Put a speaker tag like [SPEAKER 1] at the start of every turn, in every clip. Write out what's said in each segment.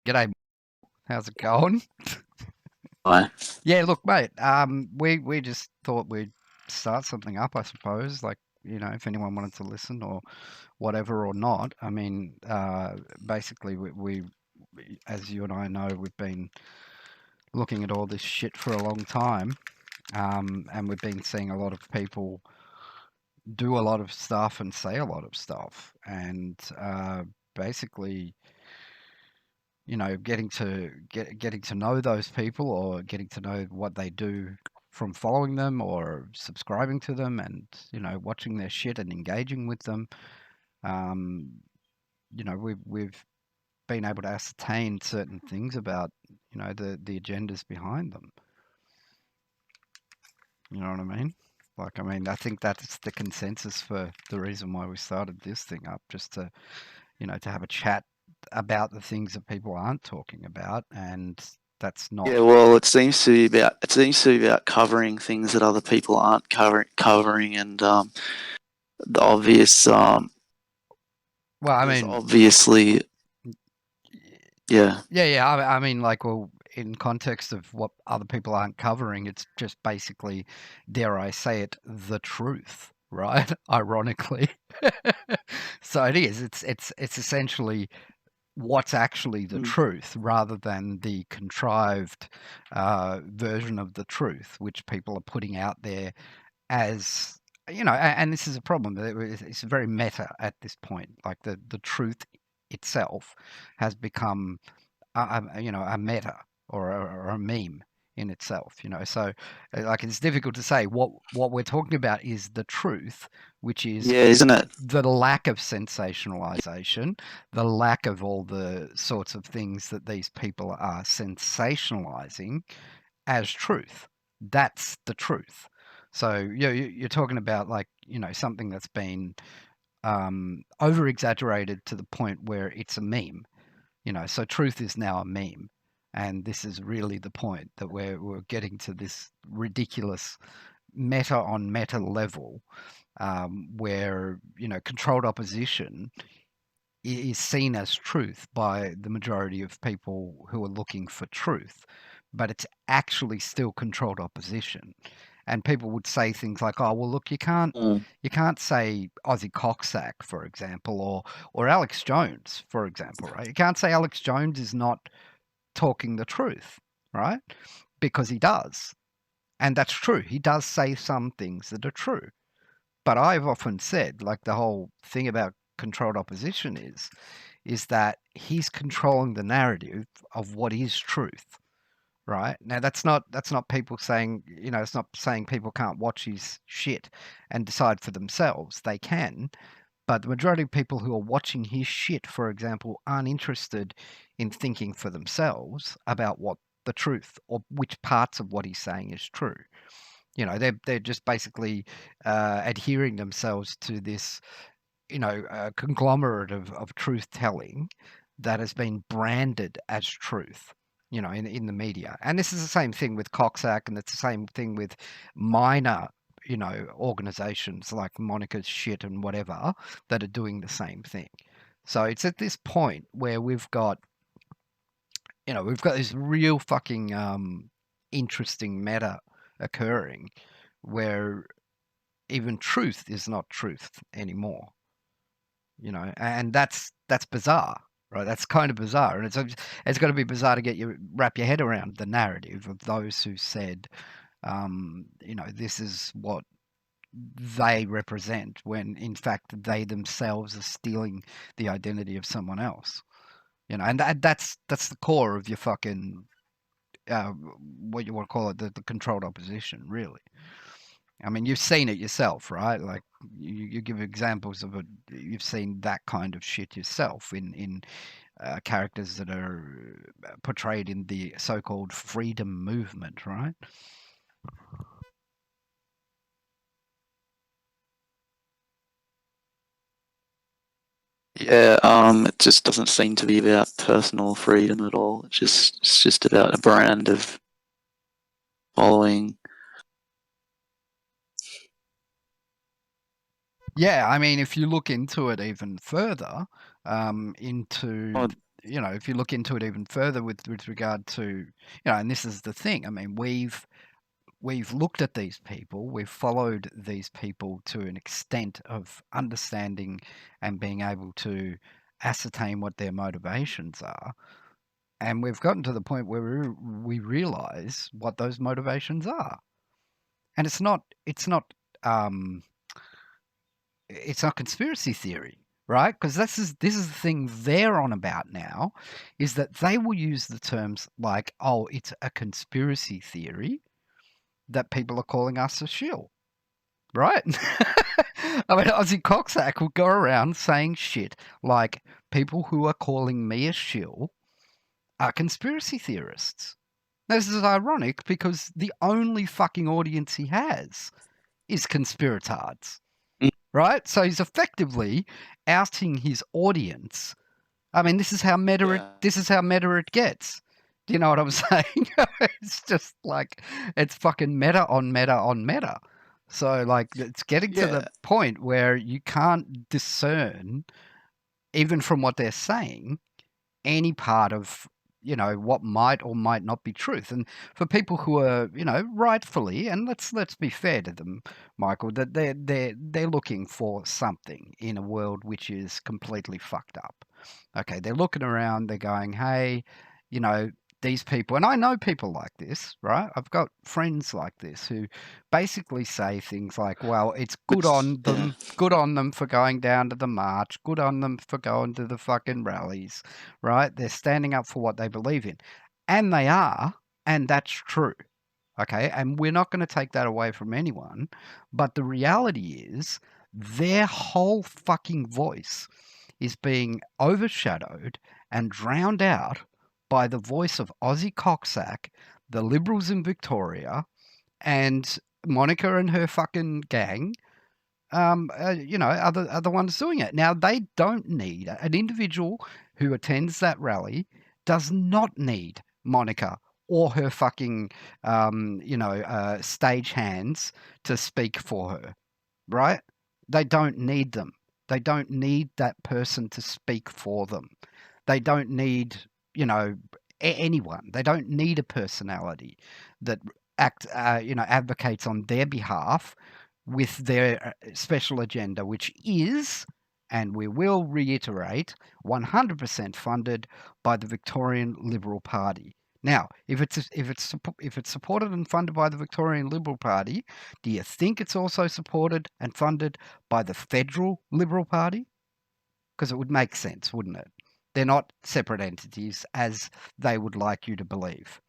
[SPEAKER 1] G'day, how's it going?
[SPEAKER 2] Right.
[SPEAKER 1] Yeah, look, mate, we just thought we'd start something up, I suppose. Like, if anyone wanted to listen or whatever or not. I mean, basically, as you and I know, we've been looking at all this shit for a long time, and we've been seeing a lot of people do a lot of stuff and say a lot of stuff, and basically, getting to know those people or getting to know what they do from following them or subscribing to them and watching their shit and engaging with them. Um, we've been able to ascertain certain things about the agendas behind them. You know what I mean? Like, I mean, I think that's the consensus for the reason why we started this thing up, just to to have a chat about the things that people aren't talking about, and that's not.
[SPEAKER 2] Yeah, well, it seems to be about covering things that other people aren't covering, and the obvious
[SPEAKER 1] Well, I
[SPEAKER 2] there's
[SPEAKER 1] mean,
[SPEAKER 2] obviously yeah.
[SPEAKER 1] yeah. I mean, like, well, in context of what other people aren't covering, it's just basically, dare I say it, the truth, right? Ironically, so it is. It's essentially what's actually the
[SPEAKER 2] Mm.
[SPEAKER 1] truth rather than the contrived version of the truth, which people are putting out there as and this is a problem. It's very meta at this point. Like the truth itself has become a meta or a meme in itself. So like it's difficult to say what we're talking about is the truth, which is
[SPEAKER 2] Yeah, isn't it?
[SPEAKER 1] the lack of sensationalization, the lack of all the sorts of things that these people are sensationalizing as truth. That's the truth. So you're talking about, like, something that's been over exaggerated to the point where it's a meme. So truth is now a meme, and this is really the point, that we're getting to this ridiculous meta on meta level, where controlled opposition is seen as truth by the majority of people who are looking for truth, but it's actually still controlled opposition. And people would say things like, "Oh, well, look,
[SPEAKER 2] Mm.
[SPEAKER 1] you can't say Aussie Coxsack, for example, or Alex Jones, for example, right? You can't say Alex Jones is not talking the truth, right? Because he does, and that's true. He does say some things that are true." But I've often said, like, the whole thing about controlled opposition is that he's controlling the narrative of what is truth, right? Now that's not people saying, it's not saying people can't watch his shit and decide for themselves. They can, but the majority of people who are watching his shit, for example, aren't interested in thinking for themselves about what the truth or which parts of what he's saying is true. They're just basically adhering themselves to this, conglomerate of truth telling that has been branded as truth, in the media. And this is the same thing with Coxsack, and it's the same thing with minor, organizations like Monica's shit and whatever, that are doing the same thing. So it's at this point where we've got this real fucking interesting meta occurring, where even truth is not truth anymore. And that's bizarre, right? That's kind of bizarre, and it's got to be bizarre to wrap your head around the narrative of those who said, this is what they represent, when in fact they themselves are stealing the identity of someone else. And that's the core of your fucking what you want to call it, the controlled opposition, really. I mean, you've seen it yourself, right? Like, you give examples of it. You've seen that kind of shit yourself in characters that are portrayed in the so-called freedom movement, right?
[SPEAKER 2] Yeah, it just doesn't seem to be about personal freedom at all. It's just about a brand of following.
[SPEAKER 1] Yeah, I mean, if you look into it even further, into
[SPEAKER 2] Oh,
[SPEAKER 1] you know, if you look into it even further with regard to, you know, and this is the thing. I mean, we've looked at these people, we've followed these people to an extent of understanding and being able to ascertain what their motivations are. And we've gotten to the point where we realize what those motivations are. And um, it's not conspiracy theory, right? Because this is the thing they're on about now, is that they will use the terms like, oh, it's a conspiracy theory that people are calling us a shill, right? I mean, Ozzy Coxsack will go around saying shit like, people who are calling me a shill are conspiracy theorists. This is ironic because the only fucking audience he has is conspiratards,
[SPEAKER 2] Mm.
[SPEAKER 1] right? So he's effectively outing his audience. I mean, this is how meta
[SPEAKER 2] Yeah.
[SPEAKER 1] it gets. Do you know what I'm saying? It's just like, it's fucking meta on meta on meta. So like, it's getting to the
[SPEAKER 2] Yeah.
[SPEAKER 1] point where you can't discern, even from what they're saying, any part of, you know, what might or might not be truth. And for people who are, you know, rightfully, and let's be fair to them, Michael, that they're looking for something in a world which is completely fucked up. Okay, they're looking around, they're going, hey, you know, these people, and I know people like this, right? I've got friends like this who basically say things like, well, it's good on
[SPEAKER 2] Yeah.
[SPEAKER 1] them for going down to the march, good on them for going to the fucking rallies, right? They're standing up for what they believe in. And they are, and that's true. Okay, and we're not going to take that away from anyone. But the reality is, their whole fucking voice is being overshadowed and drowned out by the voice of Ozzy Coxsack, the Liberals in Victoria, and Monica and her fucking gang. You know, other ones doing it. Now, they don't need an individual who attends that rally does not need Monica or her fucking stage hands to speak for her, right? They don't need them. They don't need that person to speak for them. They don't need, you know, anyone. They don't need a personality that advocates on their behalf with their special agenda, which is, and we will reiterate, 100% funded by the Victorian Liberal Party. Now, if it's supported and funded by the Victorian Liberal Party, do you think it's also supported and funded by the federal Liberal Party? Because it would make sense, wouldn't it? They're not separate entities as they would like you to believe,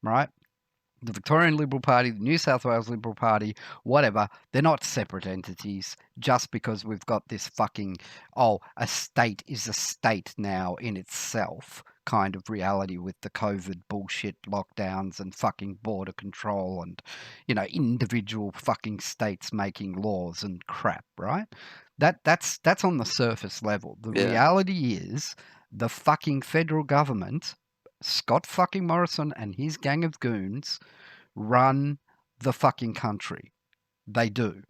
[SPEAKER 1] right? The Victorian Liberal Party, the New South Wales Liberal Party, whatever, they're not separate entities just because we've got this fucking, oh, a state is a state now in itself kind of reality with the COVID bullshit lockdowns and fucking border control and, you know, individual fucking states making laws and crap, right? That's on the surface level. The
[SPEAKER 2] Yeah.
[SPEAKER 1] reality is the fucking federal government, Scott fucking Morrison and his gang of goons, run the fucking country. They do,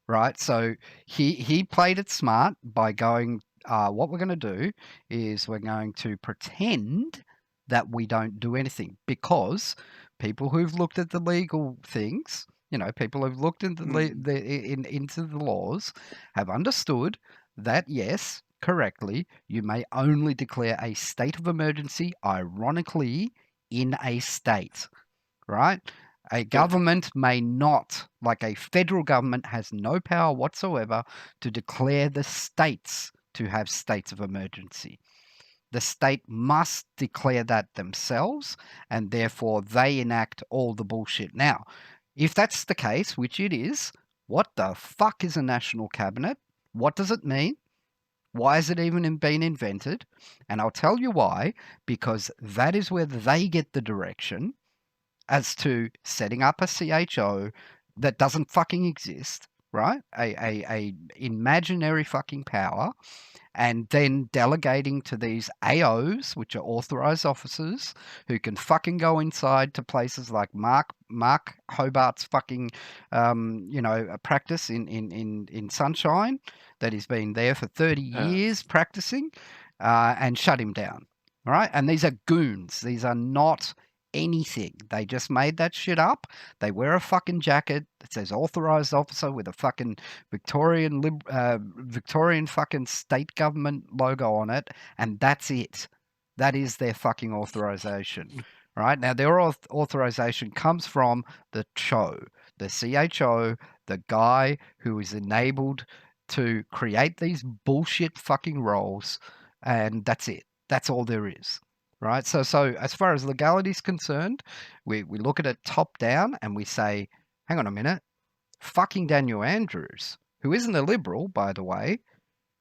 [SPEAKER 1] right? So he played it smart by going, what we're going to do is we're going to pretend that we don't do anything, because people who've looked at the legal things, you know, people who've looked into into the laws have understood that, yes, correctly, you may only declare a state of emergency, ironically, in a state, right? A
[SPEAKER 2] Yeah.
[SPEAKER 1] government may not, like a federal government, has no power whatsoever to declare the states to have states of emergency. The state must declare that themselves, and therefore they enact all the bullshit. Now, if that's the case, which it is, what the fuck is a national cabinet? What does it mean? Why has it even been invented? And I'll tell you why, because that is where they get the direction as to setting up a CHO that doesn't fucking exist, right? A imaginary fucking power, and then delegating to these AOs, which are authorized officers, who can fucking go inside to places like Mark Hobart's fucking, practice in Sunshine, that he's been there for 30
[SPEAKER 2] Yeah.
[SPEAKER 1] years practicing. and shut him down. All right. And these are goons. These are not anything. They just made that shit up. They wear a fucking jacket that says authorized officer with a fucking Victorian fucking state government logo on it, and that's it. That is their fucking authorization. Right now, their authorization comes from the CHO, the CHO, the guy who is enabled to create these bullshit fucking roles, and that's it. That's all there is, right? So as far as legality is concerned, we look at it top down and we say, hang on a minute, fucking Daniel Andrews, who isn't a liberal, by the way,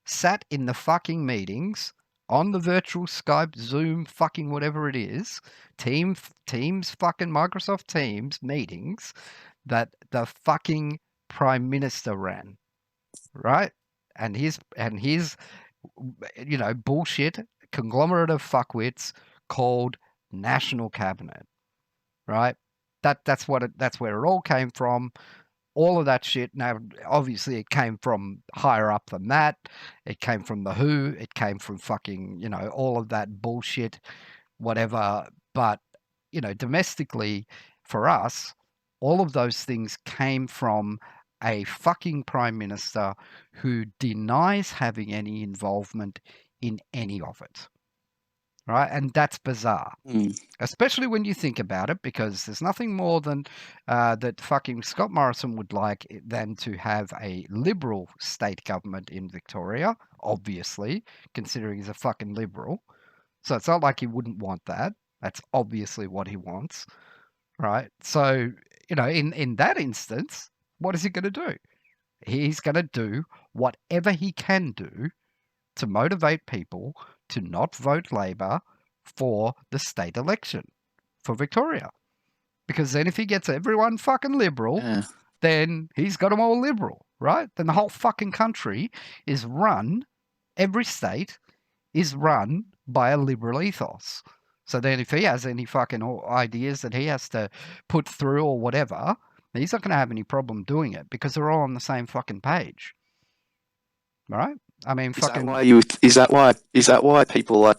[SPEAKER 1] sat in the fucking meetings on the virtual Skype, Zoom, fucking whatever it is, Teams, fucking Microsoft Teams meetings that the fucking Prime Minister ran, right? And his bullshit conglomerate of fuckwits called National Cabinet, right? That's where it all came from. All of that shit. Now, obviously, it came from higher up than that. It came from the WHO. It came from fucking, all of that bullshit, whatever. But, domestically, for us, all of those things came from a fucking prime minister who denies having any involvement in any of it. Right? And that's bizarre. Especially when you think about it, because there's nothing more than that fucking Scott Morrison would like than to have a liberal state government in Victoria, obviously, considering he's a fucking liberal. So it's not like he wouldn't want that. That's obviously what he wants, right? So, in that instance, what is he going to do? He's going to do whatever he can do to motivate people to not vote Labor for the state election for Victoria. Because then if he gets everyone fucking liberal, then he's got them all liberal, right? Then the whole fucking country is run, every state is run by a liberal ethos. So then if he has any fucking ideas that he has to put through or whatever, he's not going to have any problem doing it because they're all on the same fucking page. Right? I mean, fucking.
[SPEAKER 2] Is that why people like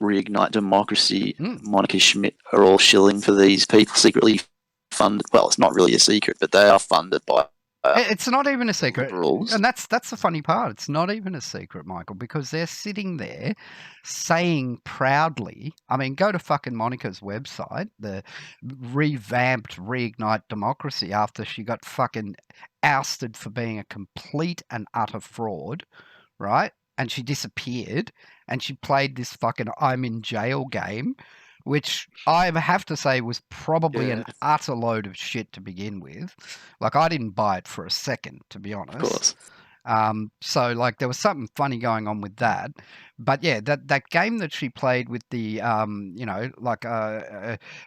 [SPEAKER 2] Reignite Democracy, Monica Schmidt are all shilling for these people secretly funded? Well, it's not really a secret, but they are funded by.
[SPEAKER 1] It's not even a secret,
[SPEAKER 2] liberals.
[SPEAKER 1] And that's the funny part. It's not even a secret, Michael, because they're sitting there saying proudly. I mean, go to fucking Monica's website, the revamped Reignite Democracy, after she got fucking ousted for being a complete and utter fraud, right? And she disappeared, and she played this fucking I'm in jail game, which I have to say was probably an utter load of shit to begin with. Like, I didn't buy it for a second, to be honest.
[SPEAKER 2] Of course.
[SPEAKER 1] So, like, there was something funny going on with that. But yeah, that game that she played with the,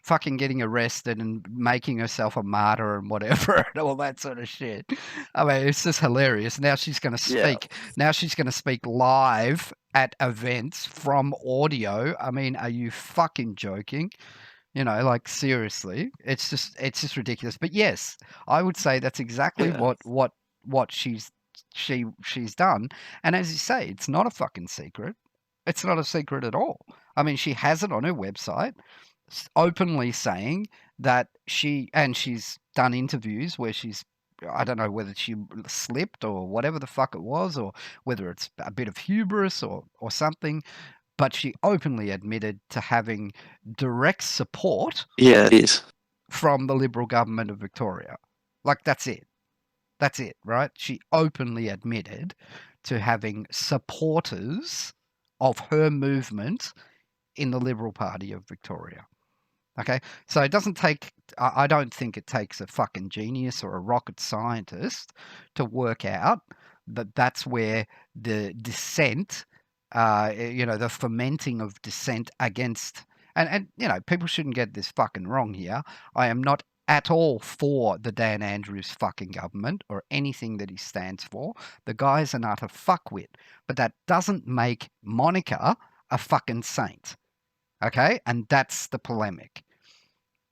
[SPEAKER 1] fucking getting arrested and making herself a martyr and whatever and all that sort of shit. I mean, it's just hilarious. Now she's going to speak. Yeah. Now she's going to speak live at events from audio. I mean, are you fucking joking? Like, seriously, it's just ridiculous. But yes, I would say that's exactly what she's done. And as you say, it's not a fucking secret. It's not a secret at all. I mean, she has it on her website, openly saying that she's done interviews where I don't know whether she slipped or whatever the fuck it was, or whether it's a bit of hubris or something, but she openly admitted to having direct support.
[SPEAKER 2] Yeah, it is.
[SPEAKER 1] From the Liberal government of Victoria. Like, that's it. That's it, right? She openly admitted to having supporters of her movement in the Liberal Party of Victoria. Okay? So it doesn't take, I don't think it takes a fucking genius or a rocket scientist to work out that that's where the dissent, the fomenting of dissent against, and people shouldn't get this fucking wrong here. I am not at all for the Dan Andrews fucking government or anything that he stands for. The guy's an utter fuckwit. But that doesn't make Monica a fucking saint. Okay? And that's the polemic.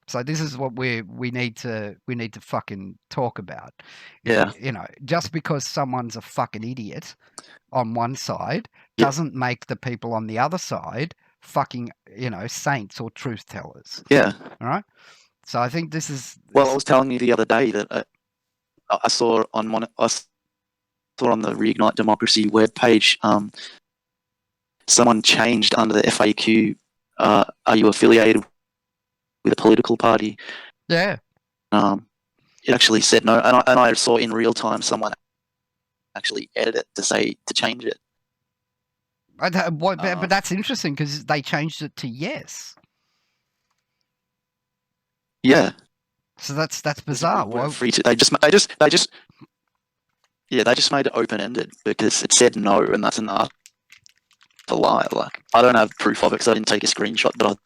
[SPEAKER 1] So this is what we need to fucking talk about.
[SPEAKER 2] Yeah.
[SPEAKER 1] Just because someone's a fucking idiot on one side
[SPEAKER 2] Yeah.
[SPEAKER 1] doesn't make the people on the other side fucking, saints or truth tellers.
[SPEAKER 2] Yeah.
[SPEAKER 1] All right. So I think this is.
[SPEAKER 2] Well, I was telling you the other day that I saw on the Reignite Democracy webpage, someone changed under the FAQ, are you affiliated with a political party?
[SPEAKER 1] Yeah.
[SPEAKER 2] It actually said no, and I saw in real time someone actually edit it to change it.
[SPEAKER 1] But that's interesting because they changed it to yes.
[SPEAKER 2] Yeah.
[SPEAKER 1] So that's bizarre.
[SPEAKER 2] They just made it open ended because it said no, and that's enough to lie. Like, I don't have proof of it because I didn't take a screenshot, but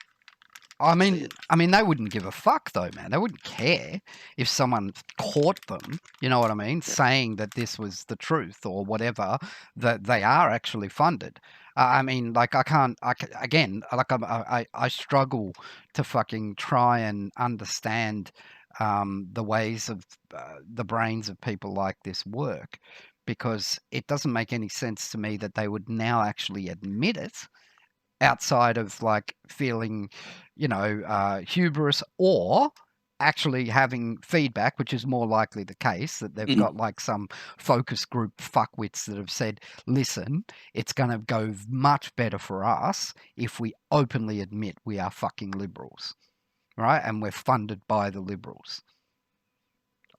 [SPEAKER 1] I mean, they wouldn't give a fuck though, man. They wouldn't care if someone caught them, you know what I mean, saying that this was the truth or whatever, that they are actually funded. I mean, like, I struggle to fucking try and understand the ways of the brains of people like this work, because it doesn't make any sense to me that they would now actually admit it outside of like feeling, hubris, or actually having feedback, which is more likely the case, that they've got like some focus group fuckwits that have said, listen, it's going to go much better for us if we openly admit we are fucking liberals, right? And we're funded by the liberals.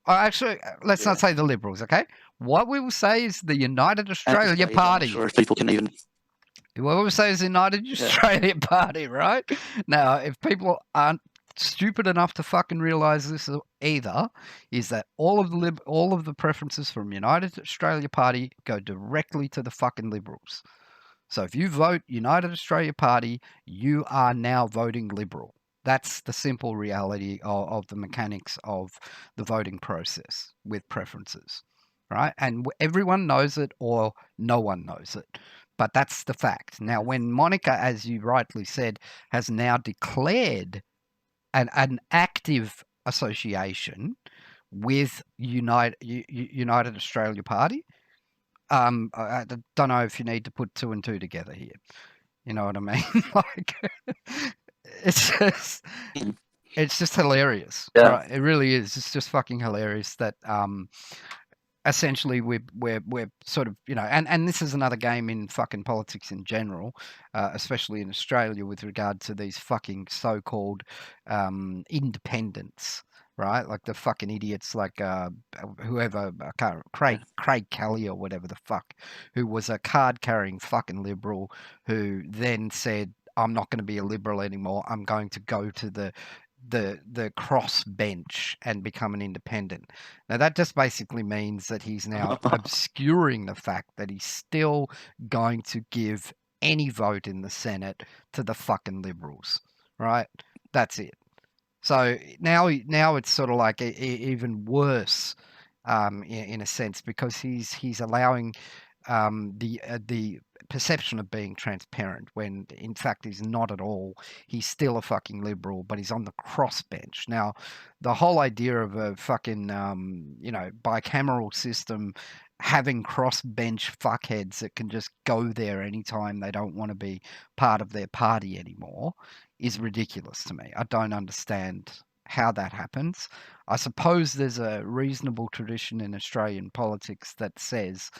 [SPEAKER 1] Actually, let's not say the liberals, okay? What we will say is the United Australia Party.
[SPEAKER 2] I'm not sure if people can even.
[SPEAKER 1] What we say is the United Australia Party, right? Now, if people aren't stupid enough to fucking realise this either, is that all of the preferences from United Australia Party go directly to the fucking Liberals. So if you vote United Australia Party, you are now voting Liberal. That's the simple reality of the mechanics of the voting process with preferences, right? And everyone knows it, or no one knows it. But that's the fact. Now, when Monica, as you rightly said, has now declared an active association with United Australia Party, I don't know if you need to put two and two together here. You know what I mean? Like, it's just hilarious, right? It really is. It's just fucking hilarious that essentially we're sort of, and this is another game in fucking politics in general, especially in Australia, with regard to these fucking so-called independents, right? Like the fucking idiots like whoever, Craig Kelly or whatever the fuck, who was a card-carrying fucking liberal who then said, I'm not going to be a liberal anymore. I'm going to go to the cross bench and become an independent. Now that just basically means that he's now obscuring the fact that he's still going to give any vote in the Senate to the fucking liberals, right? That's it. So now it's sort of like even worse, in a sense, because he's allowing the perception of being transparent when in fact he's not at all. He's still a fucking liberal, but he's on the crossbench. Now, the whole idea of a fucking bicameral system having crossbench fuckheads that can just go there anytime they don't want to be part of their party anymore is ridiculous to me. I don't understand how that happens. I suppose there's a reasonable tradition in Australian politics that says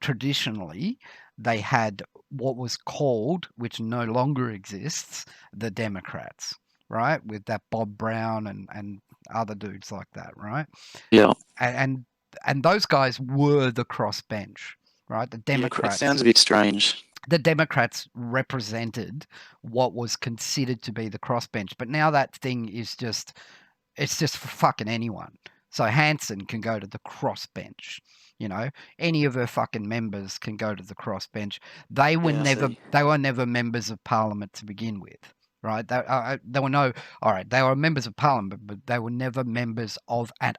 [SPEAKER 1] traditionally they had what was called, which no longer exists, the Democrats, right? With that Bob Brown and other dudes like that, right?
[SPEAKER 2] Yeah.
[SPEAKER 1] And those guys were the crossbench, right? The Democrats.
[SPEAKER 2] It sounds a bit strange.
[SPEAKER 1] The Democrats represented what was considered to be the crossbench, but now that thing is it's just for fucking anyone. So Hanson can go to the crossbench. Any of her fucking members can go to the crossbench. They were never members of Parliament to begin with, right? They were members of Parliament, but they were never members of a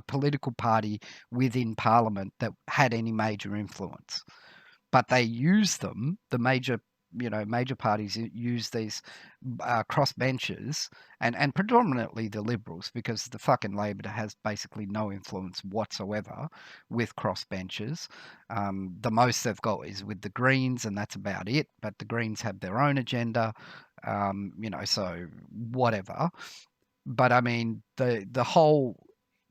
[SPEAKER 1] political party within Parliament that had any major influence. But they used them, the major major parties use these crossbenchers, and predominantly the Liberals, because the fucking Labor has basically no influence whatsoever with crossbenchers. The most they've got is with the Greens, and that's about it. But the Greens have their own agenda, so whatever. But I mean, the whole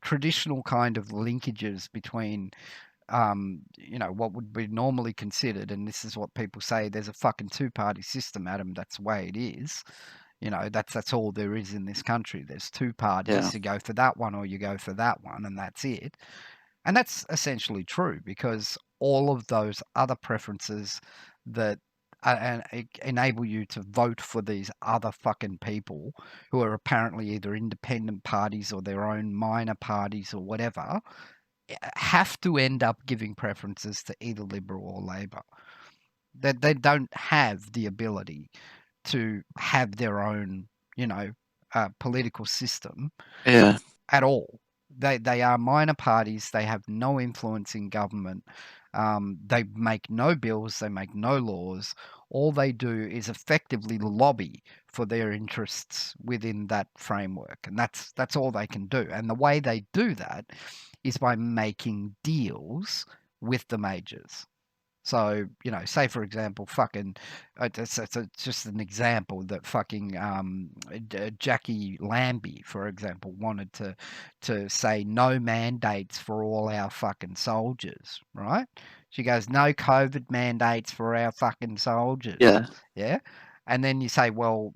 [SPEAKER 1] traditional kind of linkages between what would be normally considered, and this is what people say, there's a fucking two-party system, Adam. That's the way it is. That's all there is in this country. There's two parties.
[SPEAKER 2] Yeah.
[SPEAKER 1] You go for that one or you go for that one, and that's it. And that's essentially true, because all of those other preferences that enable you to vote for these other fucking people who are apparently either independent parties or their own minor parties or whatever, have to end up giving preferences to either Liberal or Labor. They don't have the ability to have their own, political system
[SPEAKER 2] Yeah.
[SPEAKER 1] at all. They are minor parties. They have no influence in government. They make no bills. They make no laws. All they do is effectively lobby for their interests within that framework, and that's all they can do. And the way they do that is by making deals with the majors. So, say for example, fucking, it's just an example that fucking Jackie Lambie, for example, wanted to say no mandates for all our fucking soldiers, right? She goes, no COVID mandates for our fucking soldiers.
[SPEAKER 2] Yeah.
[SPEAKER 1] Yeah. And then you say, well,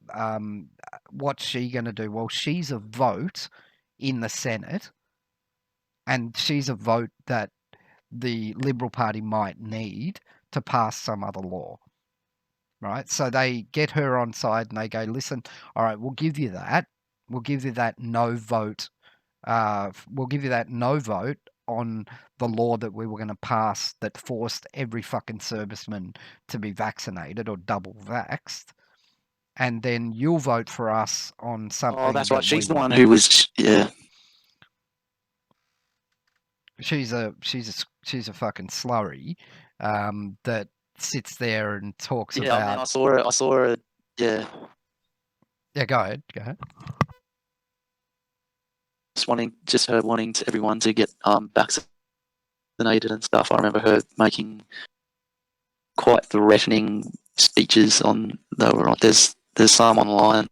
[SPEAKER 1] what's she going to do? Well, she's a vote in the Senate, and she's a vote that the Liberal Party might need to pass some other law, right? So they get her on side and they go, listen, all right, we'll give you that. We'll give you that no vote. We'll give you that no vote on the law that we were going to pass that forced every fucking serviceman to be vaccinated or double vaxxed. And then you'll vote for us on something.
[SPEAKER 2] Oh, that's right. She's the
[SPEAKER 1] want.
[SPEAKER 2] one who was. Yeah.
[SPEAKER 1] She's a fucking slurry that sits there and talks
[SPEAKER 2] Yeah.
[SPEAKER 1] about.
[SPEAKER 2] Man, I saw her. I saw her. Yeah.
[SPEAKER 1] Yeah, go ahead. Go ahead.
[SPEAKER 2] Just her wanting everyone to get vaccinated and stuff. I remember her making quite threatening speeches on. There's some online.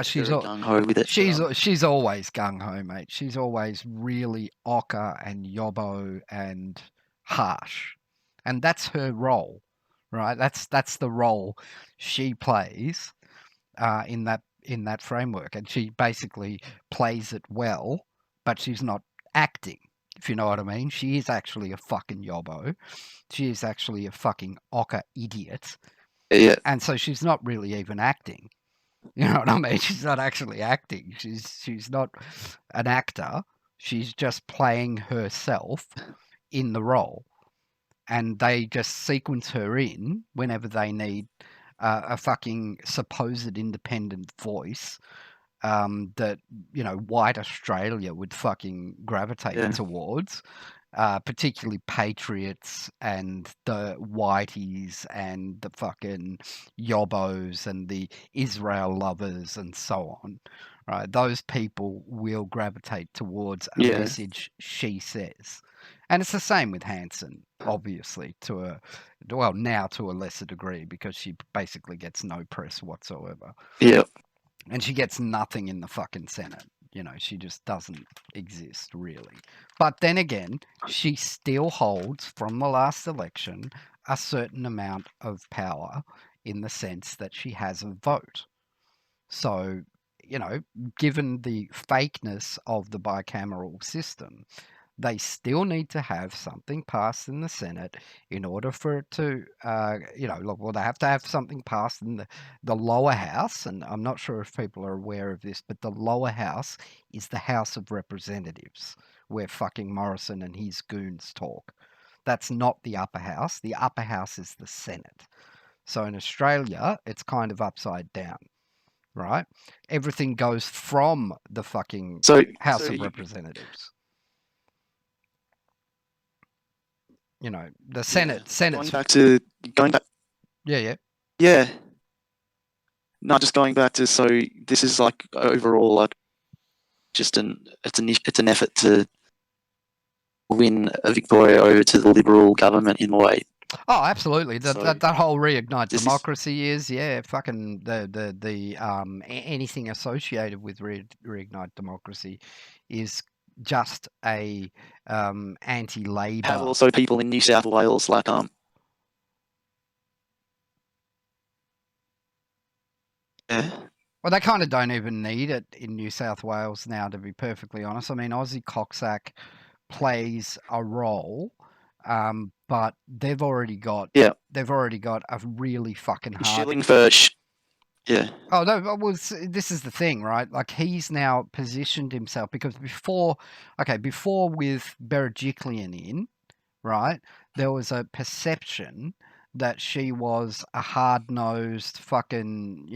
[SPEAKER 1] She's
[SPEAKER 2] gung ho with it.
[SPEAKER 1] she's always gung ho, mate. She's always really ochre and yobbo and harsh, and that's her role, right? That's the role she plays in that framework, and she basically plays it well, but she's not acting. If you know what I mean, she is actually a fucking yobbo. She is actually a fucking ochre idiot,
[SPEAKER 2] Yeah.
[SPEAKER 1] and so she's not really even acting. You know what I mean? She's not actually acting. She's not an actor. She's just playing herself in the role, and they just sequence her in whenever they need a fucking supposed independent voice that white Australia would fucking gravitate towards. Particularly patriots and the whiteys and the fucking yobbos and the Israel lovers and so on, right? Those people will gravitate towards a message she says. And it's the same with Hanson, obviously, now to a lesser degree, because she basically gets no press whatsoever.
[SPEAKER 2] Yeah.
[SPEAKER 1] And she gets nothing in the fucking Senate. She just doesn't exist, really. But then again, she still holds, from the last election, a certain amount of power in the sense that she has a vote. So, given the fakeness of the bicameral system, they still need to have something passed in the Senate in order for it to, they have to have something passed in the lower house. And I'm not sure if people are aware of this, but the lower house is the House of Representatives, where fucking Morrison and his goons talk. That's not the upper house. The upper house is the Senate. So in Australia, it's kind of upside down, right? Everything goes from the fucking House of Representatives. The Senate.
[SPEAKER 2] Going back
[SPEAKER 1] Yeah.
[SPEAKER 2] Yeah. No, just going back to, so this is like overall like just it's an effort to win Victoria over to the Liberal government in a way.
[SPEAKER 1] Oh, absolutely. That
[SPEAKER 2] So
[SPEAKER 1] that whole Reignite
[SPEAKER 2] this is
[SPEAKER 1] Democracy is, yeah, fucking anything associated with Reignite Democracy is just a
[SPEAKER 2] have
[SPEAKER 1] anti-Labor.
[SPEAKER 2] also people in New South Wales like yeah,
[SPEAKER 1] Well, they kind of don't even need it in New South Wales now, to be perfectly honest. I mean, Aussie Coxsack plays a role, but they've already got
[SPEAKER 2] yeah,
[SPEAKER 1] a really fucking hard.
[SPEAKER 2] shilling for yeah,
[SPEAKER 1] Oh no, this is the thing, right? Like he's now positioned himself because before with Berejiklian in, right, there was a perception that she was a hard-nosed fucking,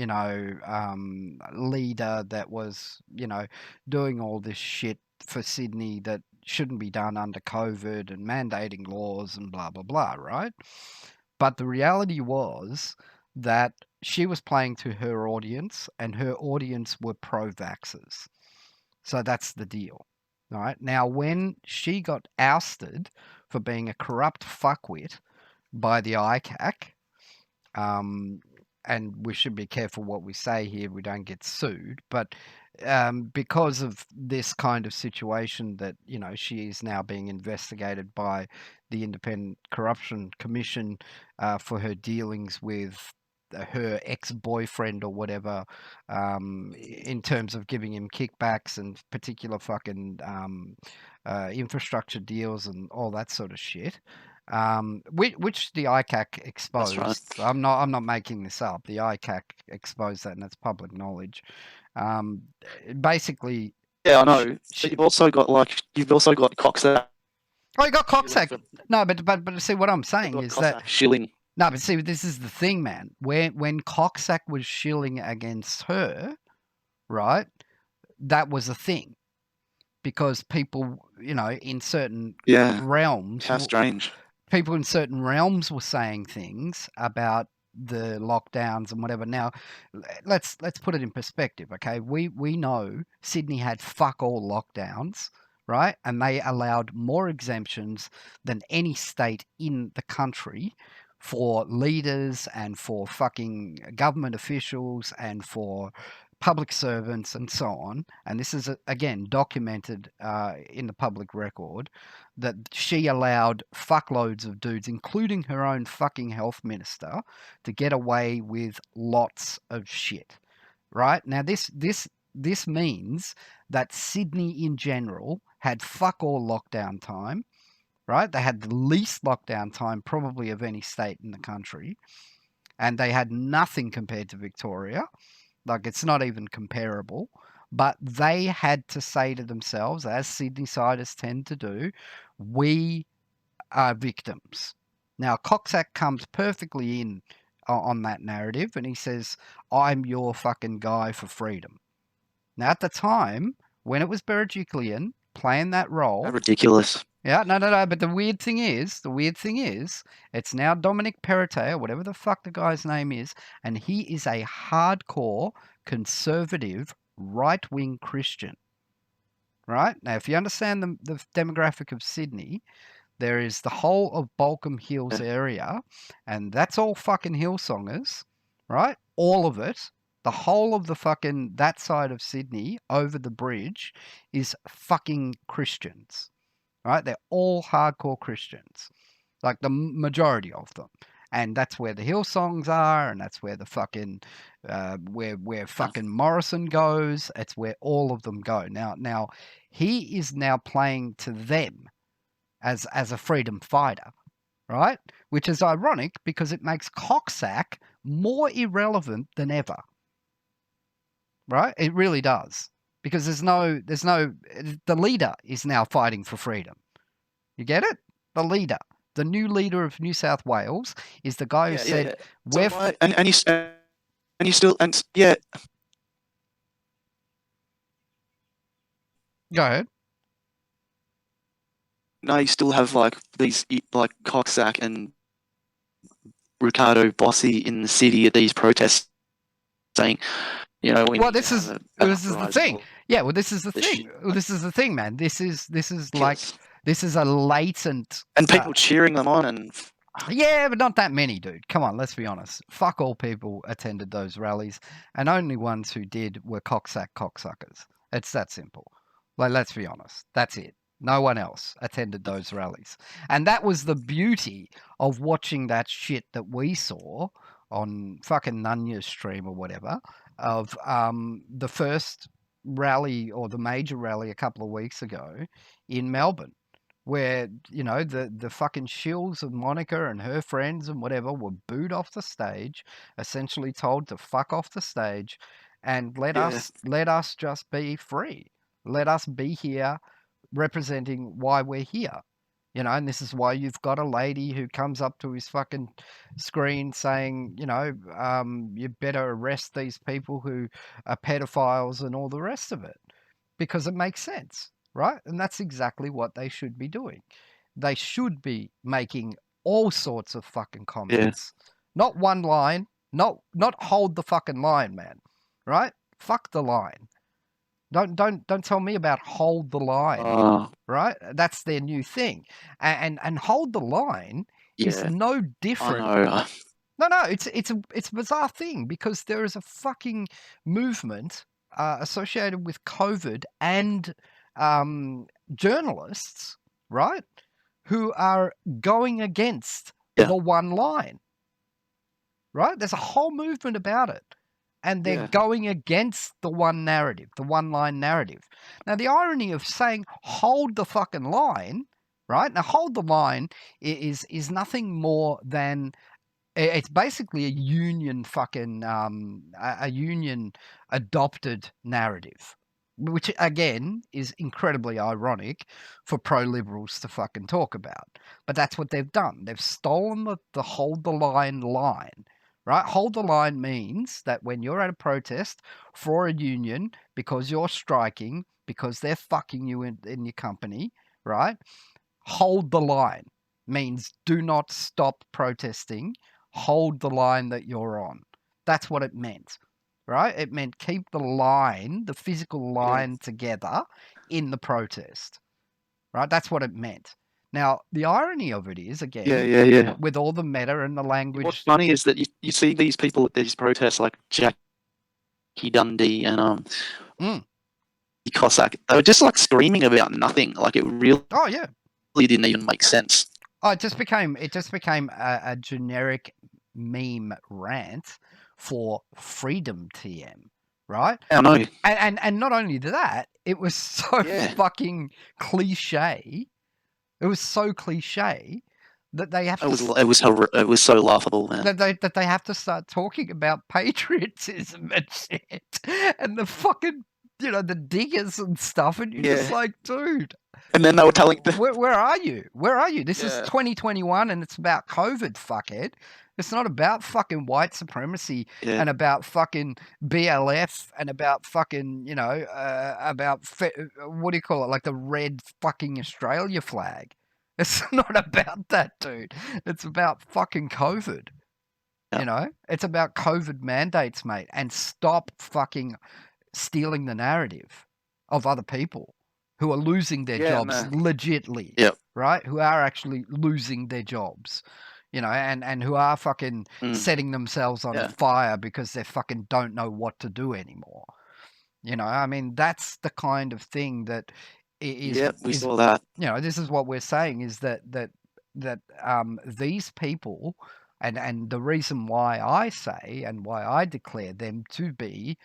[SPEAKER 1] leader that was, doing all this shit for Sydney that shouldn't be done under COVID and mandating laws and blah blah blah, right? But the reality was that she was playing to her audience, and her audience were pro-vaxxers. So that's the deal. All right. Now, when she got ousted for being a corrupt fuckwit by the ICAC, um, and we should be careful what we say here, we don't get sued, but because of this kind of situation that, she is now being investigated by the Independent Corruption Commission for her dealings with her ex-boyfriend or whatever, in terms of giving him kickbacks and particular fucking infrastructure deals and all that sort of shit, which the ICAC
[SPEAKER 2] that's right.
[SPEAKER 1] exposed. I'm not making this up. The ICAC exposed that, and that's public knowledge. Um, Basically,
[SPEAKER 2] Yeah, I know. But
[SPEAKER 1] she,
[SPEAKER 2] you've also got Coxsack
[SPEAKER 1] oh, you got
[SPEAKER 2] shilling
[SPEAKER 1] Coxsack.
[SPEAKER 2] for
[SPEAKER 1] No, but see what I'm
[SPEAKER 2] you've
[SPEAKER 1] saying
[SPEAKER 2] got
[SPEAKER 1] is that
[SPEAKER 2] Coxsack shilling.
[SPEAKER 1] no, but see, this is the thing, man. When Coxsack was shilling against her, right? That was a thing because people, in certain
[SPEAKER 2] Yeah,
[SPEAKER 1] realms,
[SPEAKER 2] how strange.
[SPEAKER 1] people in certain realms were saying things about the lockdowns and whatever. Now, let's put it in perspective, okay? We know Sydney had fuck all lockdowns, right? And they allowed more exemptions than any state in the country for leaders and for fucking government officials and for public servants and so on. And this is again documented in the public record that she allowed fuckloads of dudes, including her own fucking health minister, to get away with lots of shit. Right now, this means that Sydney in general had fuck all lockdown time. Right, they had the least lockdown time probably of any state in the country, and they had nothing compared to Victoria. Like it's not even comparable. But they had to say to themselves, as Sydney siders tend to do, we are victims. Now, Coxsack comes perfectly in on that narrative and he says, I'm your fucking guy for freedom. Now, at the time, when it was Berejiklian playing that
[SPEAKER 2] How
[SPEAKER 1] role,
[SPEAKER 2] ridiculous.
[SPEAKER 1] yeah, no. But the weird thing is, it's now Dominic Perrottet, or whatever the fuck the guy's name is, and he is a hardcore conservative right-wing Christian. Right now, if you understand the demographic of Sydney, there is the whole of Balcombe Hills
[SPEAKER 2] Yeah.
[SPEAKER 1] area, and that's all fucking Hillsongers, right? All of it. The whole of the fucking that side of Sydney over the bridge is fucking Christians, right? They're all hardcore Christians, like the majority of them. And that's where the Hillsongs are, and that's where the fucking where fucking Morrison goes. It's where all of them go. Now he is now playing to them as a freedom fighter, right? Which is ironic because it makes Coxsack more irrelevant than ever, right? It really does because the leader is now fighting for freedom. You get it? The leader, the new leader of New South Wales, is the guy who
[SPEAKER 2] Yeah, yeah,
[SPEAKER 1] said
[SPEAKER 2] yeah. So
[SPEAKER 1] we're.
[SPEAKER 2] why and you still and yeah,
[SPEAKER 1] Go ahead.
[SPEAKER 2] no, you still have like these like Coxsack and Ricardo Bossi in the city at these protests saying, we
[SPEAKER 1] Well,
[SPEAKER 2] need
[SPEAKER 1] this
[SPEAKER 2] to
[SPEAKER 1] is
[SPEAKER 2] have an
[SPEAKER 1] this is the
[SPEAKER 2] uprising.
[SPEAKER 1] thing. Yeah, well, this is the
[SPEAKER 2] This
[SPEAKER 1] thing.
[SPEAKER 2] shit,
[SPEAKER 1] Well, this is the thing, man. This is like
[SPEAKER 2] ridiculous.
[SPEAKER 1] this is a latent.
[SPEAKER 2] And people cheering them on, and
[SPEAKER 1] Yeah, but not that many, dude. Come on, let's be honest. Fuck all people attended those rallies, and only ones who did were cocksuckers. It's that simple. Like, let's be honest. That's it. No one else attended those rallies. And that was the beauty of watching that shit that we saw on fucking Nunya's stream or whatever of the first rally or the major rally a couple of weeks ago in Melbourne where the fucking shills of Monica and her friends and whatever were booed off the stage, essentially told to fuck off the stage, and let us just be free. Let us be here representing why we're here. And this is why you've got a lady who comes up to his fucking screen saying, you better arrest these people who are pedophiles and all the rest of it because it makes sense, right? And that's exactly what they should be doing. They should be making all sorts of fucking comments. Not one line, not hold the fucking line, man. Right? Fuck the line. Don't tell me about hold the line. Right? That's their new thing. And hold the line is no different.
[SPEAKER 2] I know.
[SPEAKER 1] No, it's a bizarre thing because there is a fucking movement associated with COVID and journalists, right, who are going against the one line, right? There's a whole movement about it. And they're going against the one narrative, the one line narrative. Now, the irony of saying hold the fucking line, right? Now, hold the line is nothing more than it's basically a union fucking a union adopted narrative, which again is incredibly ironic for pro-liberals to fucking talk about. But that's what they've done. They've stolen the hold the line, right? Hold the line means that when you're at a protest for a union because you're striking, because they're fucking you in your company, right? Hold the line means do not stop protesting. Hold the line that you're on. That's what it meant, right? It meant keep the line, the physical line together in the protest, right? That's what it meant. Now, the irony of it is, again, with all the meta and the language.
[SPEAKER 2] What's funny is that you see these people at these protests like Jackie Dundee and Coxsack. They were just like screaming about nothing. Like it really didn't even make sense.
[SPEAKER 1] Oh, it just became a generic meme rant for freedom TM, right?
[SPEAKER 2] I know.
[SPEAKER 1] And not only that, it was so fucking cliche. It was so cliche that they have to.
[SPEAKER 2] It was so laughable, man.
[SPEAKER 1] That they have to start talking about patriotism and shit, and the fucking the diggers and stuff, and you're just like, dude.
[SPEAKER 2] And then they were telling
[SPEAKER 1] where are you? Where are you? This is 2021 and it's about COVID, fuckhead. It's not about fucking white supremacy and about fucking BLF and about fucking, what do you call it? Like the red fucking Australia flag. It's not about that, dude. It's about fucking COVID. It's about COVID mandates, mate. And stop fucking stealing the narrative of other people who are losing their jobs legitly, right? Who are actually losing their jobs, and who are fucking setting themselves on fire because they fucking don't know what to do anymore. I mean, that's the kind of thing that is.
[SPEAKER 2] We saw that.
[SPEAKER 1] This is what we're saying is that these people, and the reason why I say and why I declare them to be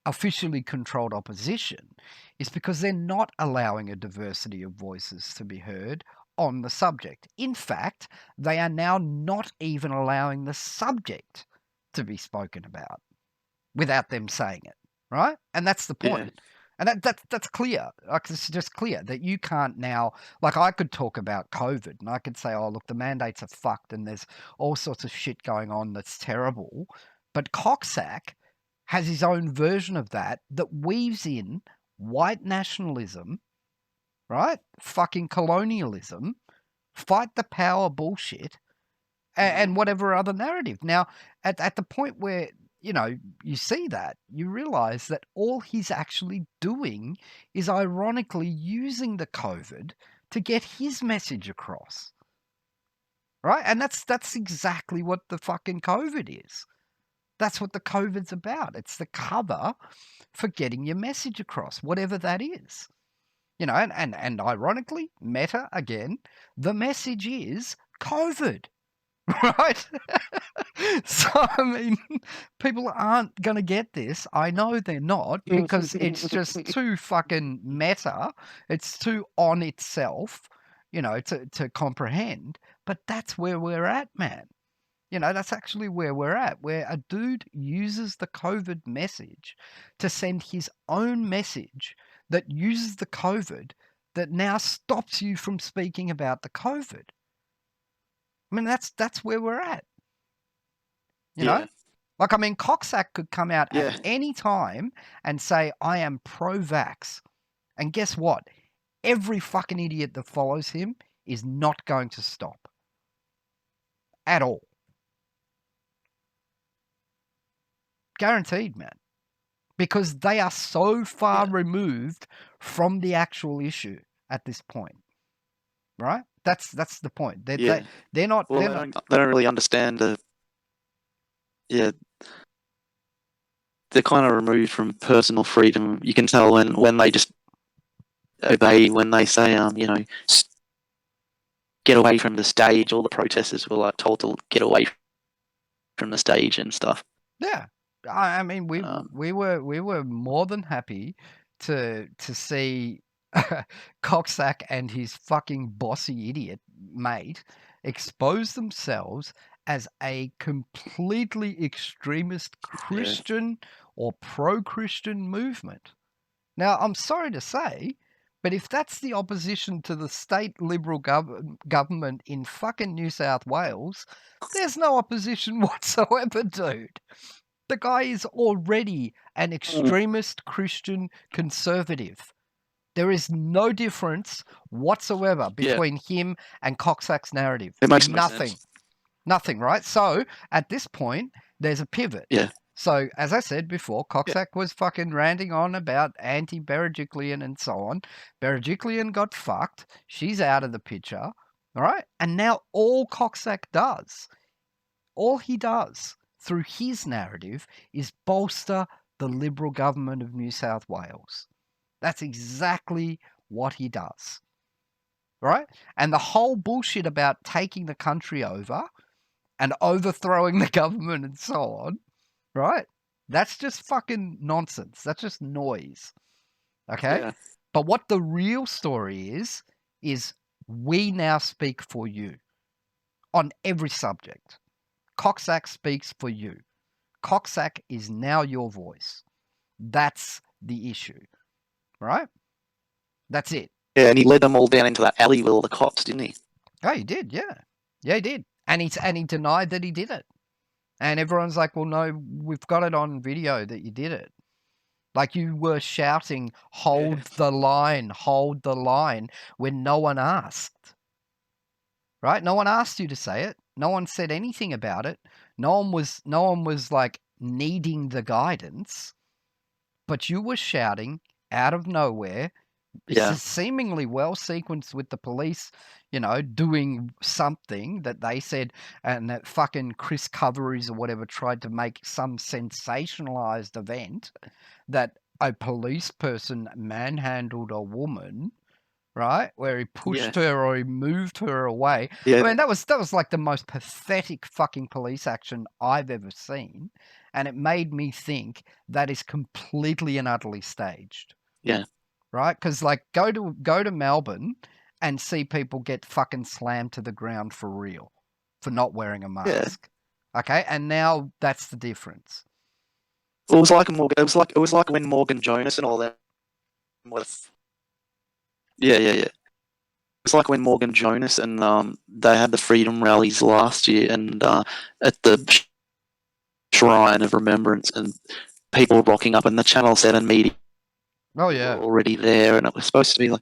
[SPEAKER 1] officially controlled opposition is because they're not allowing a diversity of voices to be heard on the subject. In fact, they are now not even allowing the subject to be spoken about without them saying it, right? And that's the point. And that's clear. Like, it's just clear that you can't now, like I could talk about COVID and I could say, oh, look, the mandates are fucked and there's all sorts of shit going on that's terrible. But Coxsack has his own version of that weaves in white nationalism, right? Fucking colonialism, fight the power bullshit, and whatever other narrative. Now, at the point where, you see that, you realize that all he's actually doing is ironically using the COVID to get his message across. Right? And that's exactly what the fucking COVID is. That's what the COVID's about. It's the cover for getting your message across, whatever that is. And ironically, Meta, again, the message is COVID. Right? So, I mean, people aren't going to get this. I know they're not, because it's just too fucking meta. It's too on itself, to comprehend. But that's where we're at, man. That's actually where we're at, where a dude uses the COVID message to send his own message that uses the COVID that now stops you from speaking about the COVID. I mean, that's where we're at. You know? Like, I mean, Coxsack could come out at any time and say, I am pro-vax. And guess what? Every fucking idiot that follows him is not going to stop. At all. Guaranteed, man. Because they are so far removed from the actual issue at this point. Right? That's the point. They're not.
[SPEAKER 2] Well, they don't really understand the. Yeah. They're kind of removed from personal freedom. You can tell when they just obey, when they say, get away from the stage. All the protesters were told to get away from the stage and stuff.
[SPEAKER 1] Yeah. I mean, we were more than happy to see Coxsack and his fucking bossy idiot mate expose themselves as a completely extremist Christian or pro-Christian movement. Now, I'm sorry to say, but if that's the opposition to the state Liberal government in fucking New South Wales, there's no opposition whatsoever, dude. The guy is already an extremist Christian conservative. There is no difference whatsoever between him and Coxsack's narrative.
[SPEAKER 2] It makes
[SPEAKER 1] nothing.
[SPEAKER 2] No sense.
[SPEAKER 1] Nothing, right? So, at this point, there's a pivot.
[SPEAKER 2] Yeah.
[SPEAKER 1] So, as I said before, Coxsack was fucking ranting on about anti-Berejiklian and so on. Berejiklian got fucked. She's out of the picture. All right? And now all Coxsack does, all he does through his narrative, is bolster the Liberal government of New South Wales. That's exactly what he does. Right? And the whole bullshit about taking the country over and overthrowing the government and so on, right? That's just fucking nonsense. That's just noise. Okay?
[SPEAKER 2] Yeah.
[SPEAKER 1] But what the real story is we now speak for you on every subject. Coxsack speaks for you. Coxsack is now your voice. That's the issue. Right? That's it.
[SPEAKER 2] Yeah, and he led them all down into that alley with all the cops, didn't he?
[SPEAKER 1] Oh, he did, yeah. Yeah, he did. And he denied that he did it. And everyone's like, well, no, we've got it on video that you did it. Like, you were shouting, hold the line, when no one asked. Right? No one asked you to say it. No one said anything about it. No one was like needing the guidance. But you were shouting out of nowhere. It's seemingly well sequenced with the police, doing something that they said, and that fucking Chris Coveries or whatever tried to make some sensationalized event that a police person manhandled a woman, right? Where he pushed her or he moved her away.
[SPEAKER 2] Yeah.
[SPEAKER 1] I mean, that was like the most pathetic fucking police action I've ever seen. And it made me think that is completely and utterly staged.
[SPEAKER 2] Yeah.
[SPEAKER 1] Right? Because, like, go to Melbourne and see people get fucking slammed to the ground for real for not wearing a mask. Yeah. Okay, and now that's the difference.
[SPEAKER 2] It was like when Morgan Jonas and all that. Yeah. It's like when Morgan Jonas and they had the freedom rallies last year, and at the Shrine of Remembrance, and people rocking up, and the Channel 7 media.
[SPEAKER 1] Oh yeah,
[SPEAKER 2] already there, and it was supposed to be like,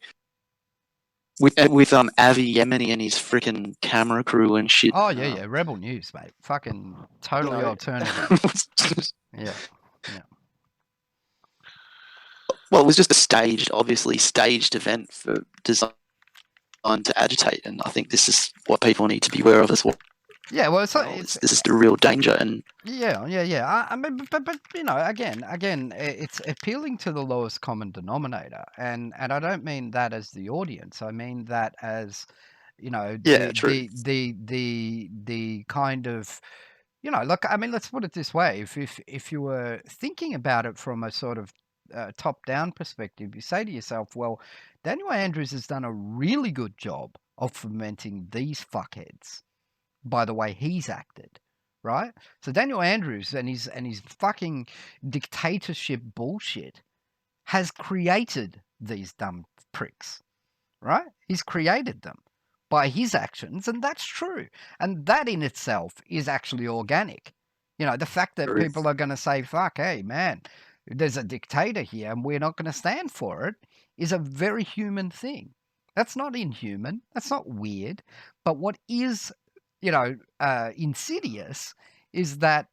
[SPEAKER 2] with Avi Yemeni and his freaking camera crew and shit.
[SPEAKER 1] Oh yeah, Rebel News, mate. Fucking totally alternative. Yeah.
[SPEAKER 2] Well, it was just a obviously staged event for designed to agitate, and I think this is what people need to be aware of as well.
[SPEAKER 1] Yeah, well,
[SPEAKER 2] this is the real danger, and
[SPEAKER 1] yeah. I mean, but you know, again, it's appealing to the lowest common denominator, and I don't mean that as the audience. I mean that as, you know, the kind of, you know, look. I mean, let's put it this way: if you were thinking about it from a sort of top-down perspective, you say to yourself, well, Daniel Andrews has done a really good job of fomenting these fuckheads by the way he's acted, right? So Daniel Andrews and his fucking dictatorship bullshit has created these dumb pricks, right? He's created them by his actions, and that's true. And that in itself is actually organic. You know, the fact that people are going to say, fuck, hey, man, there's a dictator here and we're not going to stand for it is a very human thing. That's not inhuman. That's not weird. But what is, you know, insidious is that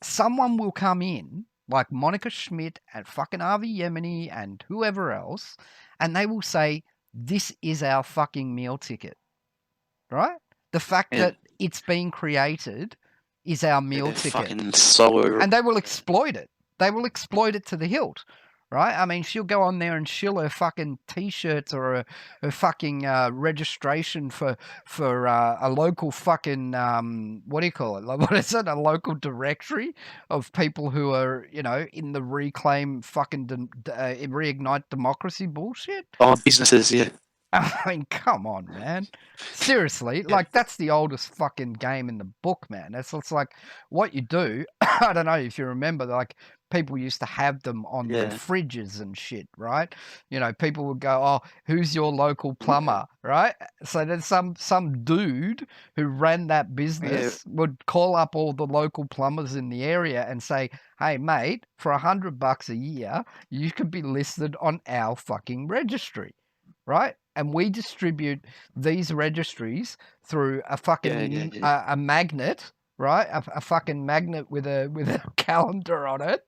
[SPEAKER 1] someone will come in like Monica Schmidt and fucking Avi Yemeni and whoever else, and they will say, this is our fucking meal ticket, right? The fact that it's being created is our meal ticket. And they will exploit it. They will exploit it to the hilt, right? I mean, she'll go on there and shill her fucking T-shirts or her fucking registration for a local fucking, what do you call it? Like, what is it? A local directory of people who are, you know, in the reclaim fucking reignite democracy bullshit.
[SPEAKER 2] Oh, businesses, yeah.
[SPEAKER 1] I mean, come on, man. Seriously, like that's the oldest fucking game in the book, man. It's like what you do. I don't know if you remember, like people used to have them on their fridges and shit, right? You know, people would go, "Oh, who's your local plumber?" Right? So there's some dude who ran that business would call up all the local plumbers in the area and say, "Hey, mate, for $100 a year, you could be listed on our fucking registry." Right? And we distribute these registries through a fucking a magnet, right? A fucking magnet with a calendar on it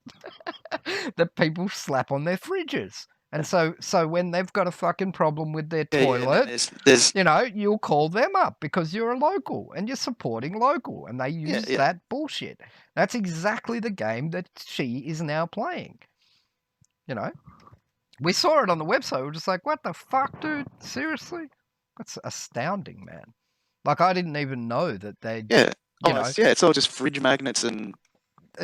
[SPEAKER 1] that people slap on their fridges. And so when they've got a fucking problem with their toilet, you know, you'll call them up because you're a local and you're supporting local, and they use that bullshit. That's exactly the game that she is now playing. You know? We saw it on the website. We're just like, what the fuck, dude? Seriously? That's astounding, man. Like, I didn't even know that they...
[SPEAKER 2] Yeah. You know, it's all just fridge magnets and...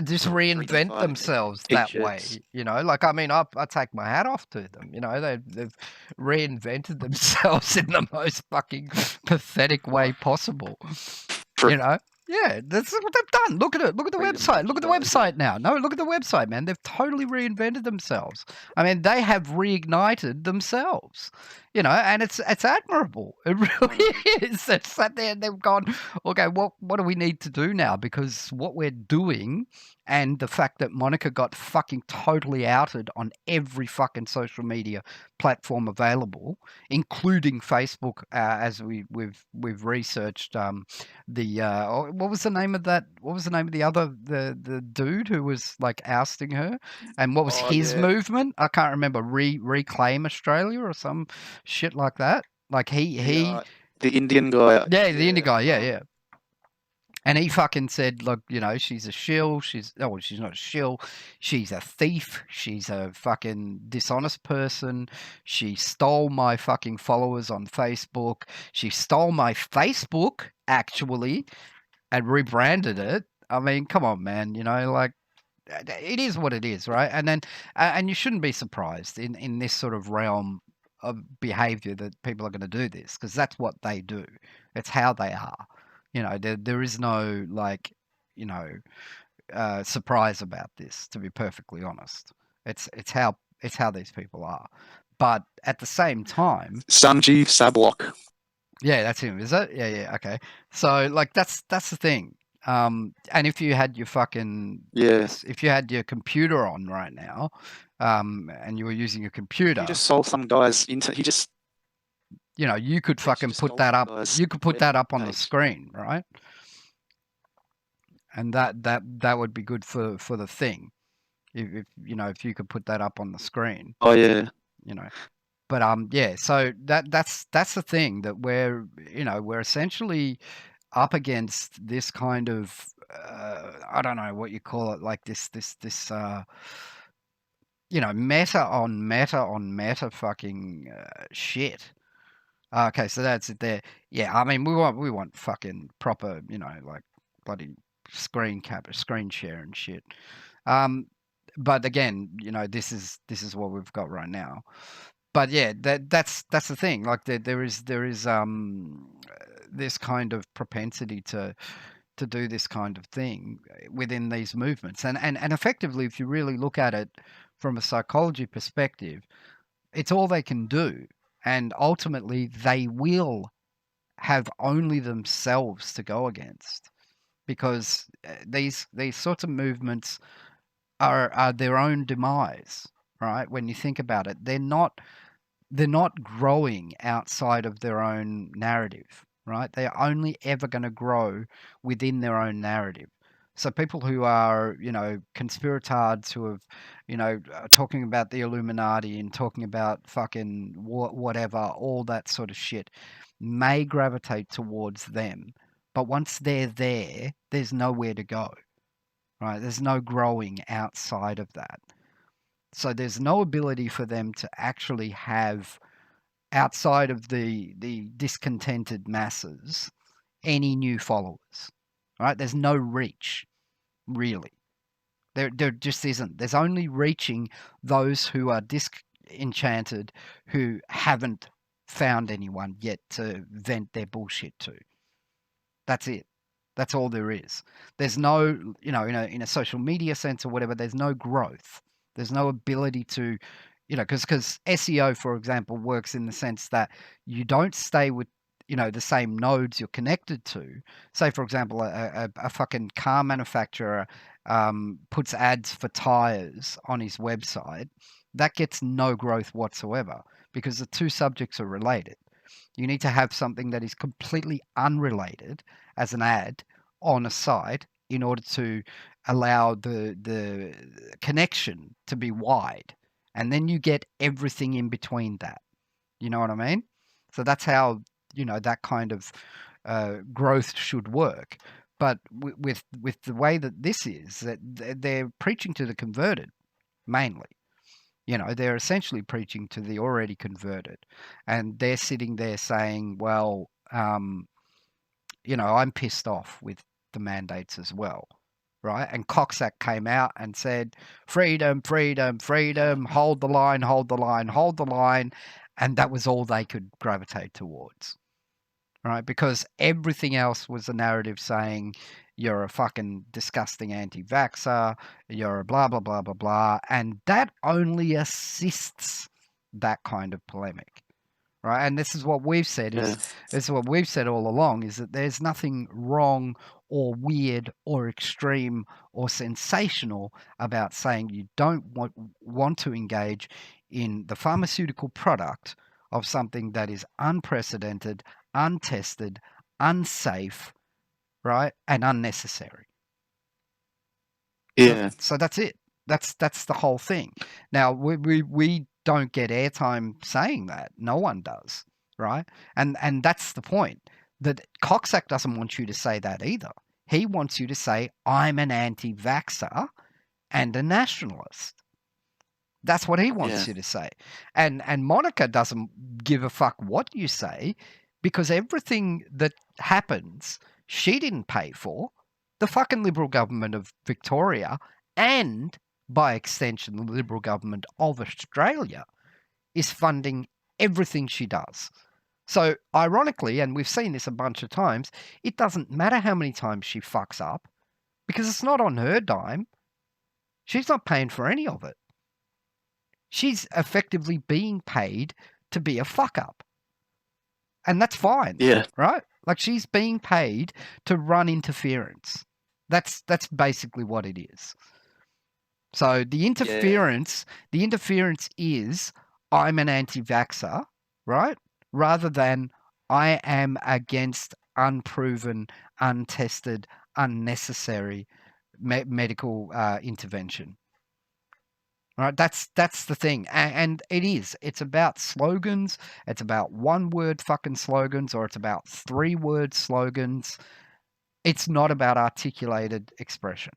[SPEAKER 1] just reinvent themselves that way, you know? Like, I mean, I take my hat off to them, you know? They've reinvented themselves in the most fucking pathetic way possible, you know? Yeah, that's what they've done. Look at it. Look at the website. Look at the website now. No, look at the website, man. They've totally reinvented themselves. I mean, they have reignited themselves, you know, and it's admirable. It really is. They've sat there and they've gone, okay, what do we need to do now? Because what we're doing and the fact that Monica got fucking totally outed on every fucking social media platform available, including Facebook, as we've researched what was the name of that? What was the name of the other the dude who was like ousting her? And what was his movement? I can't remember. Reclaim Australia or some shit like that. Like he
[SPEAKER 2] the Indian guy.
[SPEAKER 1] Yeah, the Indian guy. Yeah. And he fucking said, look, you know, she's a shill. She's not a shill. She's a thief. She's a fucking dishonest person. She stole my fucking followers on Facebook. She stole my Facebook, actually, and rebranded it. I mean, come on, man. You know, like, it is what it is, right? And then, and you shouldn't be surprised in this sort of realm of behavior that people are going to do this, because that's what they do. It's how they are. You know, there is no, like, you know, surprise about this, to be perfectly honest. It's how these people are. But at the same time,
[SPEAKER 2] Sanjeev Sablok.
[SPEAKER 1] Yeah, that's him, is it? Yeah, okay. So, like, that's the thing. And if you had your fucking if you had your computer on right now, and you were using a computer,
[SPEAKER 2] he just sold some guys into.
[SPEAKER 1] You know, you could fucking
[SPEAKER 2] just
[SPEAKER 1] put that up.
[SPEAKER 2] guys
[SPEAKER 1] You could put that up on the
[SPEAKER 2] page.
[SPEAKER 1] screen, right? And that would be good for the thing. If you know, if you could put that up on the screen,
[SPEAKER 2] Oh yeah,
[SPEAKER 1] you know. But yeah, so that's the thing, that we're essentially up against this kind of I don't know what you call it, like this meta on meta on meta fucking shit. Okay, so that's it there. Yeah, I mean we want fucking proper, like bloody screen share and shit. Um, but again, this is what we've got right now. But yeah, that's the thing. Like there is this kind of propensity to do this kind of thing within these movements, and effectively, if you really look at it from a psychology perspective, it's all they can do, and ultimately they will have only themselves to go against, because these sorts of movements are their own demise, right? When you think about it, they're not growing outside of their own narrative, right? They're only ever going to grow within their own narrative. So people who are, conspiratards who have, talking about the Illuminati and talking about fucking whatever, all that sort of shit, may gravitate towards them. But once they're there, there's nowhere to go, right? There's no growing outside of that. So there's no ability for them to actually have, outside of the discontented masses, any new followers. Right? There's no reach, really. There just isn't. There's only reaching those who are disenchanted, who haven't found anyone yet to vent their bullshit to. That's it. That's all there is. There's no, in a social media sense or whatever, there's no growth. There's no ability to, because SEO, for example, works in the sense that you don't stay with, the same nodes you're connected to. Say, for example, a fucking car manufacturer puts ads for tires on his website. That gets no growth whatsoever, because the two subjects are related. You need to have something that is completely unrelated as an ad on a site in order to allow the connection to be wide. And then you get everything in between that. You know what I mean? So that's how, that kind of growth should work. But with the way that this is, that they're preaching to the converted mainly. They're essentially preaching to the already converted, and they're sitting there saying, well, I'm pissed off with the mandates as well, right? And Coxsack came out and said, freedom, freedom, freedom, hold the line, hold the line, hold the line. And that was all they could gravitate towards, right? Because everything else was a narrative saying, you're a fucking disgusting anti-vaxxer, you're a blah, blah, blah, blah, blah. And that only assists that kind of polemic, right? And this is what we've said this is what we've said all along, is that there's nothing wrong or weird or extreme or sensational about saying you don't want to engage in the pharmaceutical product of something that is unprecedented, untested, unsafe, right, and unnecessary.
[SPEAKER 2] Yeah.
[SPEAKER 1] So that's it. That's the whole thing. Now we don't get airtime saying that. No one does, right? And that's the point. That Coxsack doesn't want you to say that either. He wants you to say, I'm an anti-vaxxer and a nationalist. That's what he wants you to say. And Monica doesn't give a fuck what you say, because everything that happens, she didn't pay for. The fucking Liberal government of Victoria, and by extension, the Liberal government of Australia, is funding everything she does. So, ironically, and we've seen this a bunch of times, it doesn't matter how many times she fucks up, because it's not on her dime. She's not paying for any of it. She's effectively being paid to be a fuck up. And that's fine.
[SPEAKER 2] Yeah.
[SPEAKER 1] Right? Like, she's being paid to run interference. That's basically what it is. So the interference is, I'm an anti-vaxxer, right? rather than I am against unproven, untested, unnecessary medical intervention. Right, that's the thing, and it is. It's about slogans. It's about one-word fucking slogans, or it's about three-word slogans. It's not about articulated expression.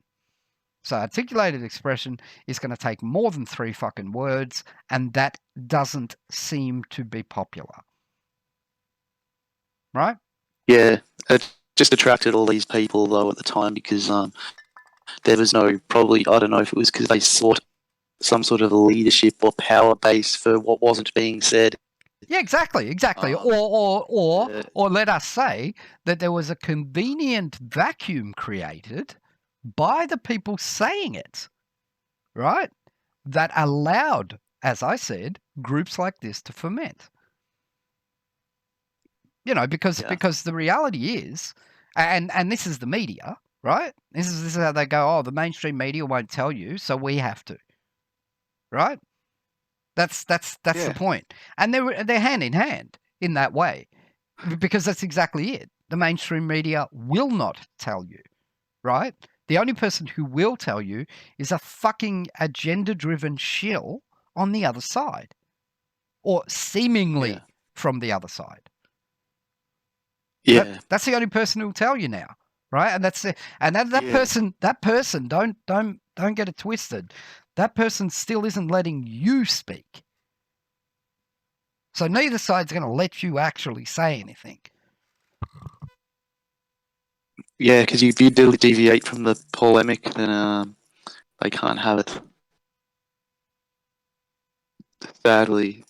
[SPEAKER 1] So articulated expression is going to take more than 3 fucking words, and that doesn't seem to be popular. Right?
[SPEAKER 2] Yeah, it just attracted all these people though at the time because there was no, probably, I don't know if it was because they sought some sort of a leadership or power base for what wasn't being said.
[SPEAKER 1] Yeah, exactly. Or let us say that there was a convenient vacuum created by the people saying it, right? That allowed, as I said, groups like this to ferment. You know, because the reality is, and this is the media, right? This is how they go. Oh, the mainstream media won't tell you, so we have to, right? That's the point, and they're hand in hand in that way, because that's exactly it. The mainstream media will not tell you, right? The only person who will tell you is a fucking agenda-driven shill on the other side, or seemingly from the other side.
[SPEAKER 2] Yeah,
[SPEAKER 1] that's the only person who will tell you now, right? And that's it. And that person, don't get it twisted. That person still isn't letting you speak. So neither side's going to let you actually say anything.
[SPEAKER 2] Yeah, because if you deviate from the polemic, then they can't have it. Sadly.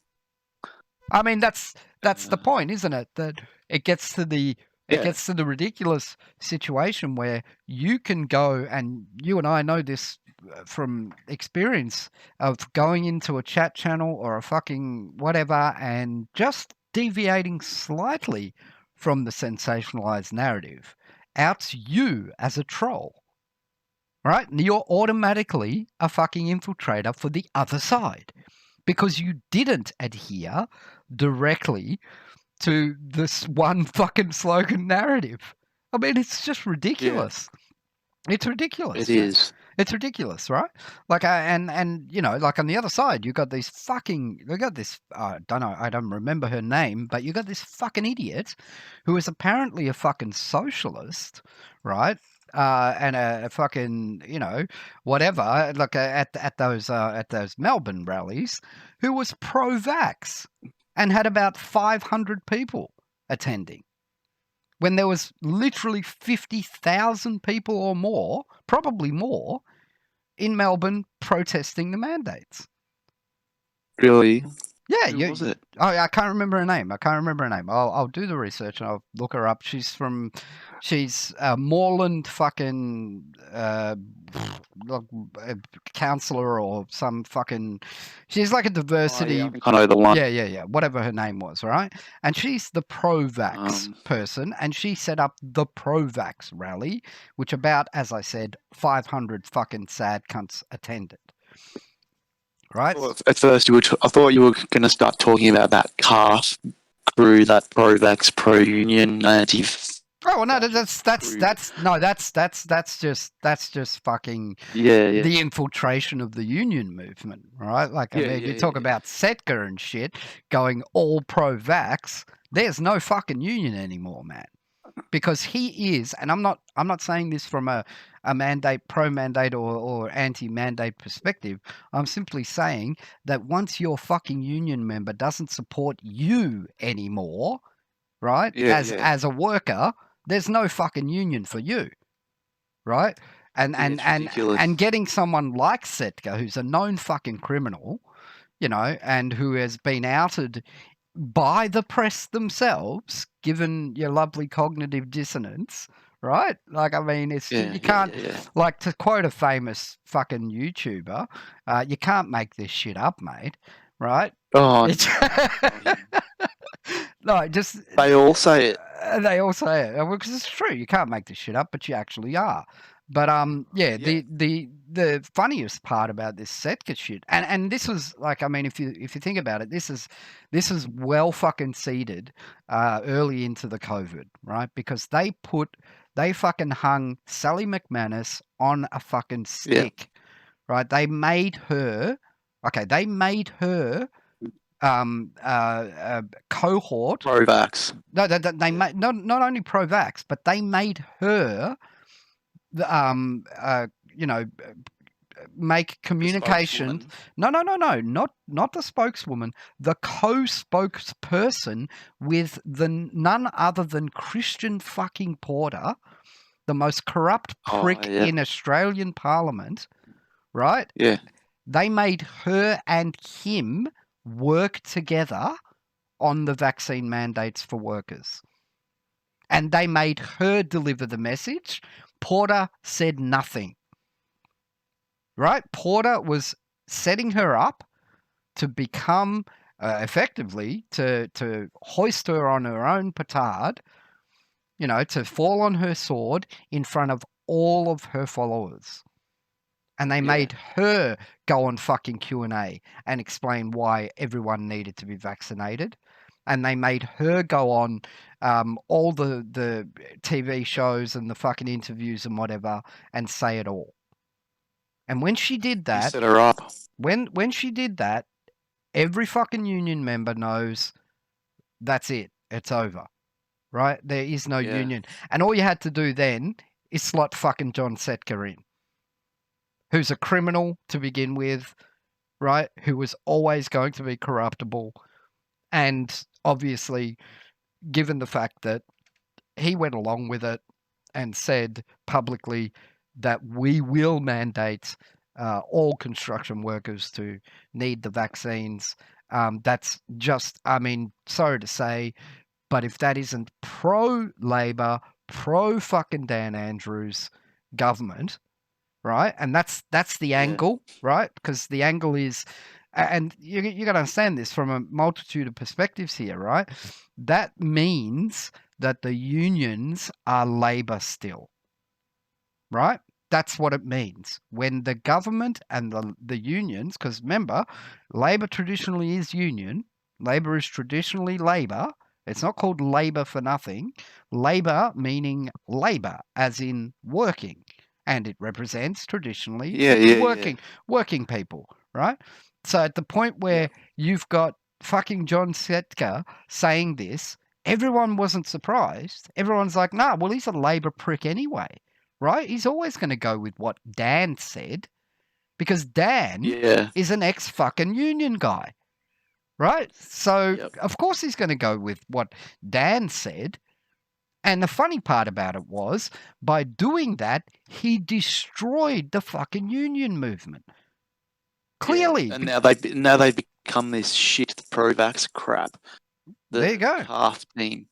[SPEAKER 1] I mean, that's the point, isn't it? That it gets to the ridiculous situation where you can go, and you and I know this from experience of going into a chat channel or a fucking whatever and just deviating slightly from the sensationalized narrative outs you as a troll, right? And you're automatically a fucking infiltrator for the other side because you didn't adhere directly to this one fucking slogan narrative. I mean, it's just ridiculous. Yeah. It's ridiculous.
[SPEAKER 2] It is.
[SPEAKER 1] It's ridiculous, right? Like, and you know, like on the other side, you got these fucking, you got this, I don't remember her name, but you got this fucking idiot who is apparently a fucking socialist, right? And a fucking, you know, whatever, like at those Melbourne rallies, who was pro-vax and had about 500 people attending, when there was literally 50,000 people or more, probably more, in Melbourne protesting the mandates.
[SPEAKER 2] Really?
[SPEAKER 1] Yeah,
[SPEAKER 2] Who was it?
[SPEAKER 1] Oh, I can't remember her name. I'll do the research and I'll look her up. She's Moreland fucking counselor or some fucking. She's like a diversity.
[SPEAKER 2] I know the one.
[SPEAKER 1] Yeah. Whatever her name was, right? And she's the pro-vax person, and she set up the pro-vax rally, which about, as I said, 500 fucking sad cunts attended. Right.
[SPEAKER 2] At first, I thought you were going to start talking about that calf crew, that pro-vax, pro-union, anti.
[SPEAKER 1] Oh no, that's just fucking the infiltration of the union movement, right? Like, I mean, you talk about Setka and shit going all pro-vax. There's no fucking union anymore, man, because he is, and I'm not saying this from a mandate, pro-mandate or anti-mandate perspective. I'm simply saying that once your fucking union member doesn't support you anymore, right? As a worker, there's no fucking union for you, right? And getting someone like Setka, who's a known fucking criminal, you know, and who has been outed by the press themselves, given your lovely cognitive dissonance, right? Like, I mean, it's you can't, like, to quote a famous fucking YouTuber, you can't make this shit up, mate, right?
[SPEAKER 2] Oh,
[SPEAKER 1] no, just
[SPEAKER 2] they all say it.
[SPEAKER 1] They all say it because it's true. You can't make this shit up, but you actually are. But the funniest part about this Setka shit, and this was like, I mean, if you think about it, this is well fucking seeded early into the COVID, right? Because they fucking hung Sally McManus on a fucking stick, right? They made her cohort
[SPEAKER 2] pro-vax.
[SPEAKER 1] No, they made not only pro-vax, but they made her you know, make communication. No, not the spokeswoman, the co-spokesperson with none other than Christian fucking Porter, the most corrupt prick in Australian Parliament, right?
[SPEAKER 2] Yeah.
[SPEAKER 1] They made her and him work together on the vaccine mandates for workers. And they made her deliver the message. Porter said nothing. Right? Porter was setting her up to become, effectively, to hoist her on her own petard, to fall on her sword in front of all of her followers. And they made her go on fucking Q&A and explain why everyone needed to be vaccinated. And they made her go on all the TV shows and the fucking interviews and whatever and say it all. And when she did that,
[SPEAKER 2] you set her up.
[SPEAKER 1] When she did that, every fucking union member knows that's it. It's over, right? There is no union. And all you had to do then is slot fucking John Setka in, who's a criminal to begin with, right? Who was always going to be corruptible. And obviously, given the fact that he went along with it and said publicly that we will mandate all construction workers to need the vaccines, that's just, I mean, sorry to say, but if that isn't pro-Labor, pro-fucking Dan Andrews government, right? And that's the angle, right? Because the angle is, and you got to understand this from a multitude of perspectives here, right? That means that the unions are Labor still, right? That's what it means. When the government and the unions, because remember, Labor traditionally is union, Labor is traditionally Labor. It's not called Labor for nothing. Labor meaning Labor, as in working. And it represents traditionally working people, right? So at the point where you've got fucking John Setka saying this, everyone wasn't surprised. Everyone's like, nah, well, he's a Labor prick anyway, right? He's always going to go with what Dan said because Dan is an ex-fucking union guy, right? So, of course, he's going to go with what Dan said. And the funny part about it was, by doing that, he destroyed the fucking union movement. Clearly.
[SPEAKER 2] Yeah. And now they've become this shit pro-vax crap.
[SPEAKER 1] There you go.
[SPEAKER 2] Half team.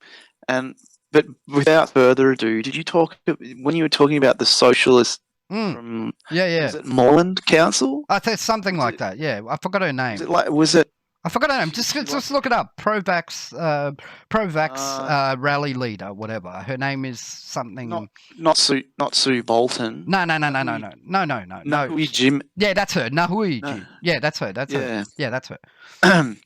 [SPEAKER 2] But without further ado, did you talk when you were talking about the socialist from was it Moreland Council?
[SPEAKER 1] I think something like that. Yeah, I forgot her name.
[SPEAKER 2] Was it?
[SPEAKER 1] I forgot her name. Just look it up. Pro-vax rally leader, whatever. Her name is something.
[SPEAKER 2] Not Sue Bolton.
[SPEAKER 1] No.
[SPEAKER 2] Nauhi Jim.
[SPEAKER 1] Yeah, that's her. Nauhi. Yeah, that's her. Her. Yeah, that's her.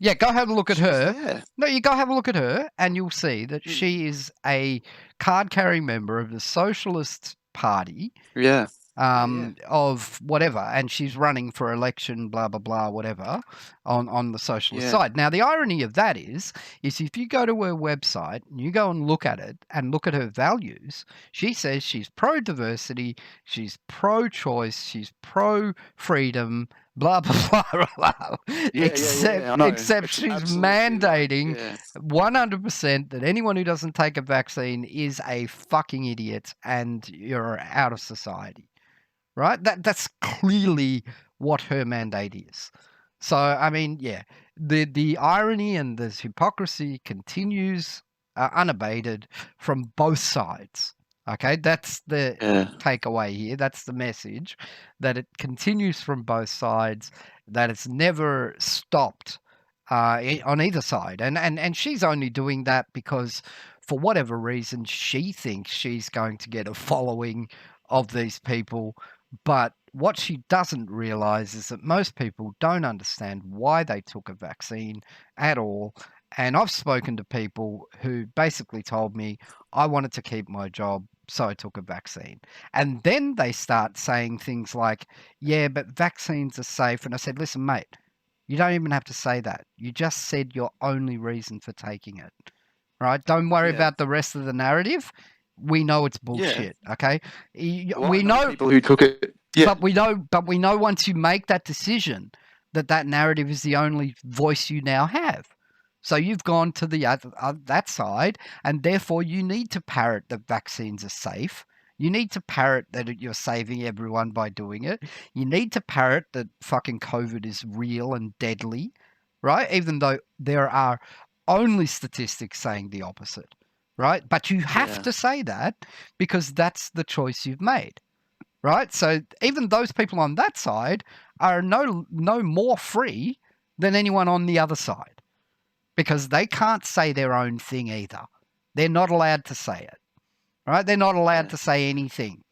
[SPEAKER 1] Yeah, go have a look at her.
[SPEAKER 2] Yeah.
[SPEAKER 1] No, you go have a look at her, and you'll see that she is a card-carrying member of the Socialist Party.
[SPEAKER 2] Yeah.
[SPEAKER 1] Of whatever, and she's running for election, blah blah blah, whatever, on the socialist side. Now, the irony of that is if you go to her website and you go and look at it and look at her values, she says she's pro-diversity, she's pro-choice, she's pro-freedom, blah blah blah blah. Except she's mandating 100% that anyone who doesn't take a vaccine is a fucking idiot and you're out of society. Right? That's clearly what her mandate is. So, I mean, the irony and the hypocrisy continues unabated from both sides. Okay, that's the takeaway here. That's the message, that it continues from both sides, that it's never stopped on either side. And she's only doing that because, for whatever reason, she thinks she's going to get a following of these people. But what she doesn't realize is that most people don't understand why they took a vaccine at all. And I've spoken to people who basically told me, I wanted to keep my job, so I took a vaccine. And then they start saying things like, yeah, but vaccines are safe. And I said, listen, mate, you don't even have to say that. You just said your only reason for taking it, right? Don't worry
[SPEAKER 2] Yeah.
[SPEAKER 1] about the rest of the narrative. We know it's
[SPEAKER 2] Yeah.
[SPEAKER 1] bullshit, okay?
[SPEAKER 2] Well, I
[SPEAKER 1] We
[SPEAKER 2] know
[SPEAKER 1] know,
[SPEAKER 2] people who took it. Yeah.
[SPEAKER 1] but we know once you make that decision that that narrative is the only voice you now have. So you've gone to the that side, and therefore you need to parrot that vaccines are safe. You need to parrot that you're saving everyone by doing it. You need to parrot that fucking COVID is real and deadly, right? Even though there are only statistics saying the opposite, right? But you have
[SPEAKER 2] Yeah.
[SPEAKER 1] to say that because that's the choice you've made, right? So even those people on that side are no more free than anyone on the other side because they can't say their own thing either. They're not allowed to say it, right? They're not allowed
[SPEAKER 2] Yeah.
[SPEAKER 1] to say anything.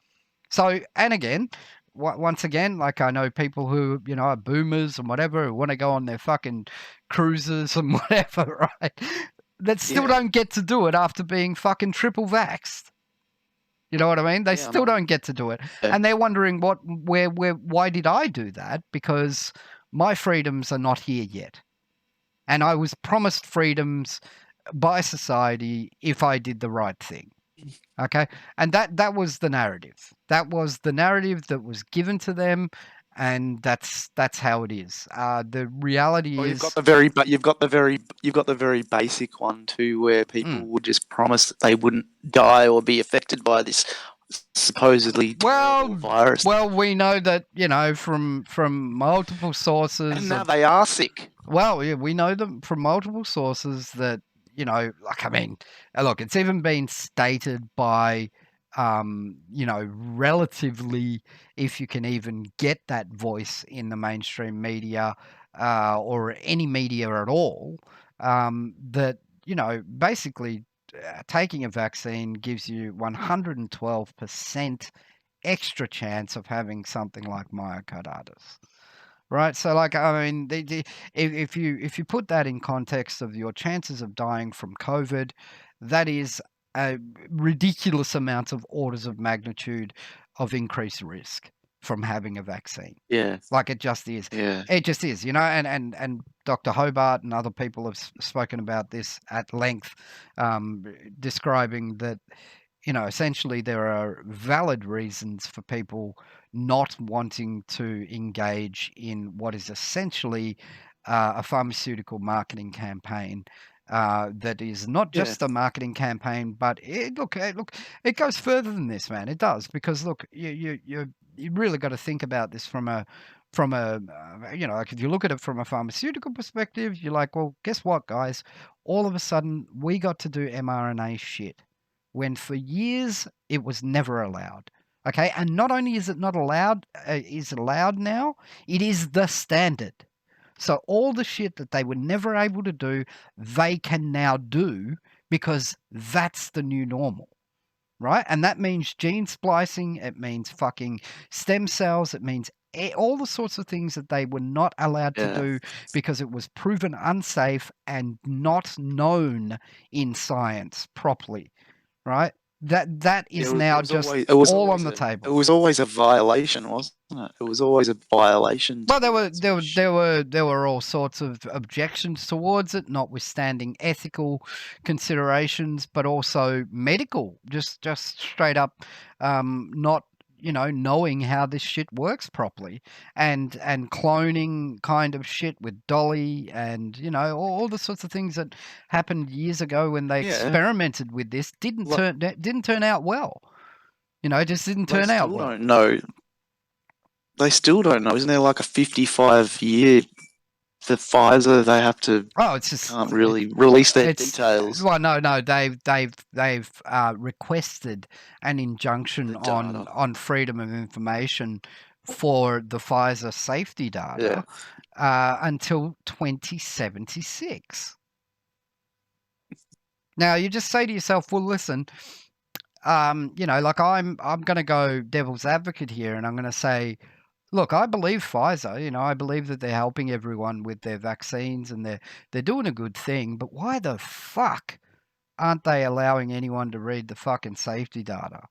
[SPEAKER 1] So, and again, once again, like I know people who, you know, are boomers and whatever, who want to go on their fucking cruises and whatever, right? That still
[SPEAKER 2] Yeah.
[SPEAKER 1] don't get to do it after being fucking triple vaxxed. You know what I mean? They
[SPEAKER 2] Yeah, I
[SPEAKER 1] still
[SPEAKER 2] know.
[SPEAKER 1] don't get to do it.
[SPEAKER 2] Yeah.
[SPEAKER 1] And they're wondering why did I do that? Because my freedoms are not here yet. And I was promised freedoms by society if I did the right thing. Okay? And that was the narrative. That was the narrative that was given to them, and that's how it is. The reality
[SPEAKER 2] Well,
[SPEAKER 1] is
[SPEAKER 2] you've got the very basic one too, where people
[SPEAKER 1] mm,
[SPEAKER 2] would just promise that they wouldn't die or be affected by this supposedly terrible virus,
[SPEAKER 1] well, we know that, you know, from multiple
[SPEAKER 2] and
[SPEAKER 1] sources
[SPEAKER 2] now
[SPEAKER 1] of
[SPEAKER 2] they are sick.
[SPEAKER 1] well, yeah, we know them from multiple sources that, you know, like, I mean, look, it's even been stated by, you know, relatively, if you can even get that voice in the mainstream media or any media at all, that, you know, basically taking a vaccine gives you 112% extra chance of having something like myocarditis. Right, so like I mean, if you put that in context of your chances of dying from COVID, that is a ridiculous amount of orders of magnitude of increased risk from having a vaccine.
[SPEAKER 2] Yeah,
[SPEAKER 1] Like it just is.
[SPEAKER 2] yeah,
[SPEAKER 1] It just is, you know, and Dr. Hobart and other people have spoken about this at length, describing that, you know, essentially there are valid reasons for people not wanting to engage in what is essentially a pharmaceutical marketing campaign that is not
[SPEAKER 2] yeah,
[SPEAKER 1] just a marketing campaign, but look, it goes further than this, man. It does because look, you really got to think about this from a you know, like if you look at it from a pharmaceutical perspective, you're like, well, guess what, guys? All of a sudden, we got to do mRNA shit when for years it was never allowed. Okay, and not only is it not allowed, is it allowed now? It is the standard. So all the shit that they were never able to do, they can now do because that's the new normal, right? And that means gene splicing. It means fucking stem cells. It means all the sorts of things that they were not allowed to
[SPEAKER 2] yeah.
[SPEAKER 1] do because it was proven unsafe and not known in science properly, right? That is now just all on the
[SPEAKER 2] It
[SPEAKER 1] table.
[SPEAKER 2] was always a violation, wasn't it? It was always a violation to
[SPEAKER 1] Well,
[SPEAKER 2] do that sort of shit.
[SPEAKER 1] there were all sorts of objections towards it, notwithstanding ethical considerations, but also medical, just straight up not, you know, knowing how this shit works properly, and cloning kind of shit with Dolly, and you know all the sorts of things that happened years ago when they
[SPEAKER 2] Yeah,
[SPEAKER 1] experimented with this
[SPEAKER 2] like
[SPEAKER 1] didn't turn out well. You know, it just didn't
[SPEAKER 2] they
[SPEAKER 1] turn out
[SPEAKER 2] still
[SPEAKER 1] well.
[SPEAKER 2] don't know. They still don't know. Isn't there like a 55-year for Pfizer? They have to
[SPEAKER 1] Oh, it's just
[SPEAKER 2] can't really release their
[SPEAKER 1] it's
[SPEAKER 2] details,
[SPEAKER 1] well, no, they've requested an injunction
[SPEAKER 2] the data.
[SPEAKER 1] on freedom of information for the Pfizer safety
[SPEAKER 2] Yeah,
[SPEAKER 1] data until 2076. Now you just say to yourself, well, listen, like I'm going to go devil's advocate here, and I'm going to say, look, I believe Pfizer. I believe that they're helping everyone with their vaccines, and they're doing a good thing. But why the fuck aren't they allowing anyone to read the fucking safety data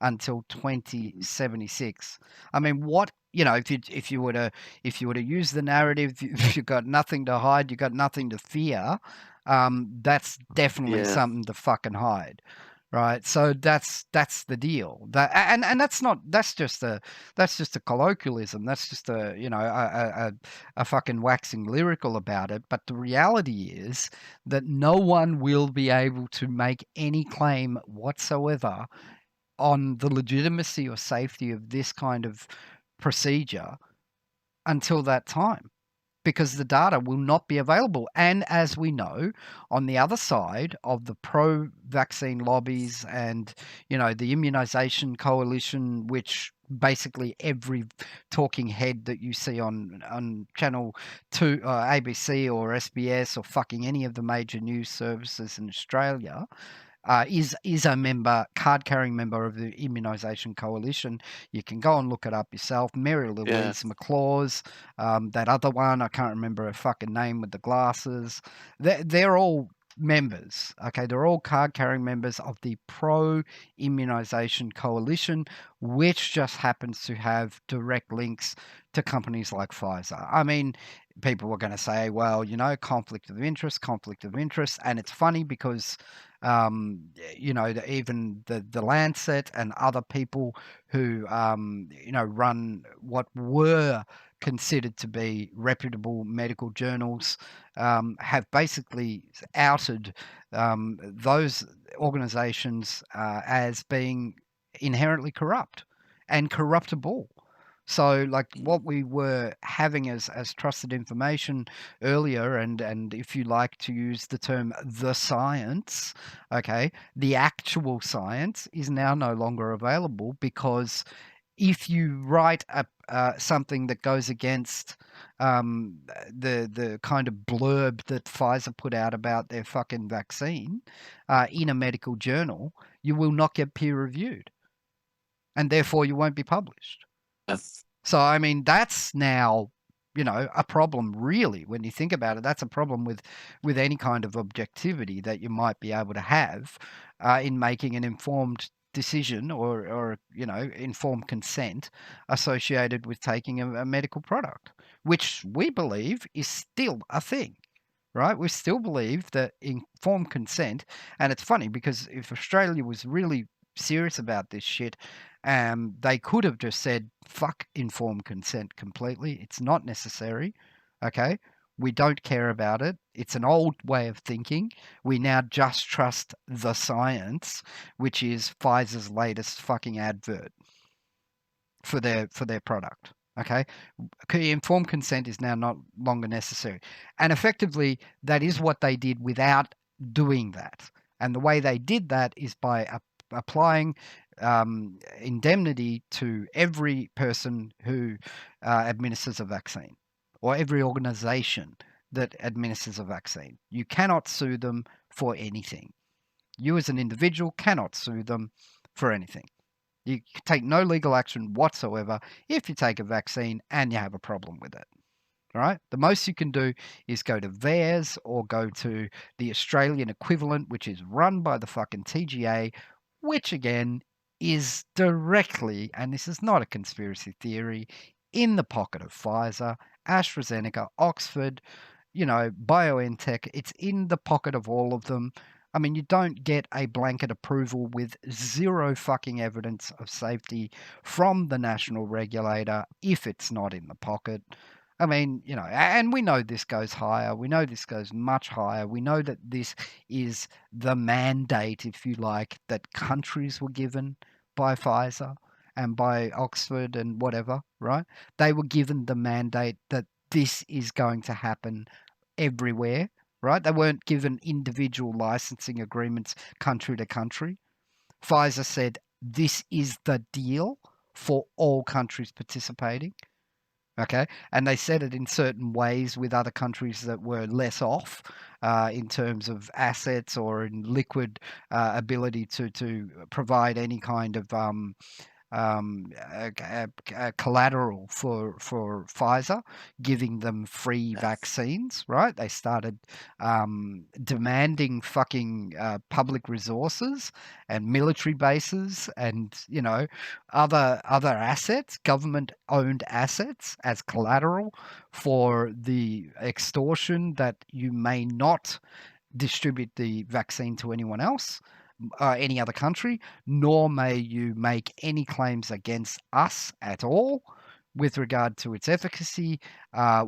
[SPEAKER 1] until 2076? I mean, what if you were to use the narrative, if you've got nothing to hide, you've got nothing to fear, that's definitely
[SPEAKER 2] Yeah.
[SPEAKER 1] something to fucking hide. Right, so that's the deal. And that's just a colloquialism. That's just a fucking waxing lyrical about it. But the reality is that no one will be able to make any claim whatsoever on the legitimacy or safety of this kind of procedure until that time, because the data will not be available. And as we know, on the other side of the pro-vaccine lobbies and, the immunisation coalition, which basically every talking head that you see on Channel 2, ABC or SBS or fucking any of the major news services in Australia, is a member, card-carrying member of the Immunisation Coalition. You can go and look it up yourself. Mary Louise McLaws, that other one, I can't remember her fucking name with the glasses. They're all members, okay? They're all card-carrying members of the Pro-Immunisation Coalition, which just happens to have direct links to companies like Pfizer. I mean, people were going to say, well, conflict of interest, and it's funny because even the Lancet and other people who, run what were considered to be reputable medical journals, have basically outed those organizations as being inherently corrupt and corruptible. So, like what we were having as trusted information earlier, and if you like to use the term the science, okay, the actual science is now no longer available, because if you write something that goes against the kind of blurb that Pfizer put out about their fucking vaccine in a medical journal, you will not get peer reviewed, and therefore you won't be published. So, I mean, that's now, a problem, really, when you think about it. That's a problem with any kind of objectivity that you might be able to have in making an informed decision or informed consent associated with taking a medical product, which we believe is still a thing. Right? We still believe that informed consent, and it's funny because if Australia was really serious about this shit, they could have just said, fuck informed consent completely. It's not necessary. Okay. We don't care about it. It's an old way of thinking. We now just trust the science, which is Pfizer's latest fucking advert for their product. Okay. Informed consent is now not longer necessary. And effectively, that is what they did without doing that. And the way they did that is by applying indemnity to every person who administers a vaccine, or every organization that administers a vaccine. You cannot sue them for anything. You as an individual cannot sue them for anything. You take no legal action whatsoever if you take a vaccine and you have a problem with it. All right. The most you can do is go to VAERS or go to the Australian equivalent, which is run by the fucking TGA, which again is directly, and this is not a conspiracy theory, in the pocket of Pfizer, AstraZeneca, Oxford, BioNTech. It's in the pocket of all of them. I mean, you don't get a blanket approval with zero fucking evidence of safety from the national regulator if it's not in the pocket. I mean, and we know this goes higher. We know this goes much higher. We know that this is the mandate, if you like, that countries were given by Pfizer and by Oxford and whatever, right? They were given the mandate that this is going to happen everywhere, right? They weren't given individual licensing agreements country to country. Pfizer said this is the deal for all countries participating. Okay, and they said it in certain ways with other countries that were less off in terms of assets or in liquid ability to provide any kind of collateral for Pfizer, giving them free vaccines. Right? They started demanding fucking public resources and military bases, and other assets, government owned assets, as collateral for the extortion that you may not distribute the vaccine to anyone else, any other country, nor may you make any claims against us at all with regard to its efficacy.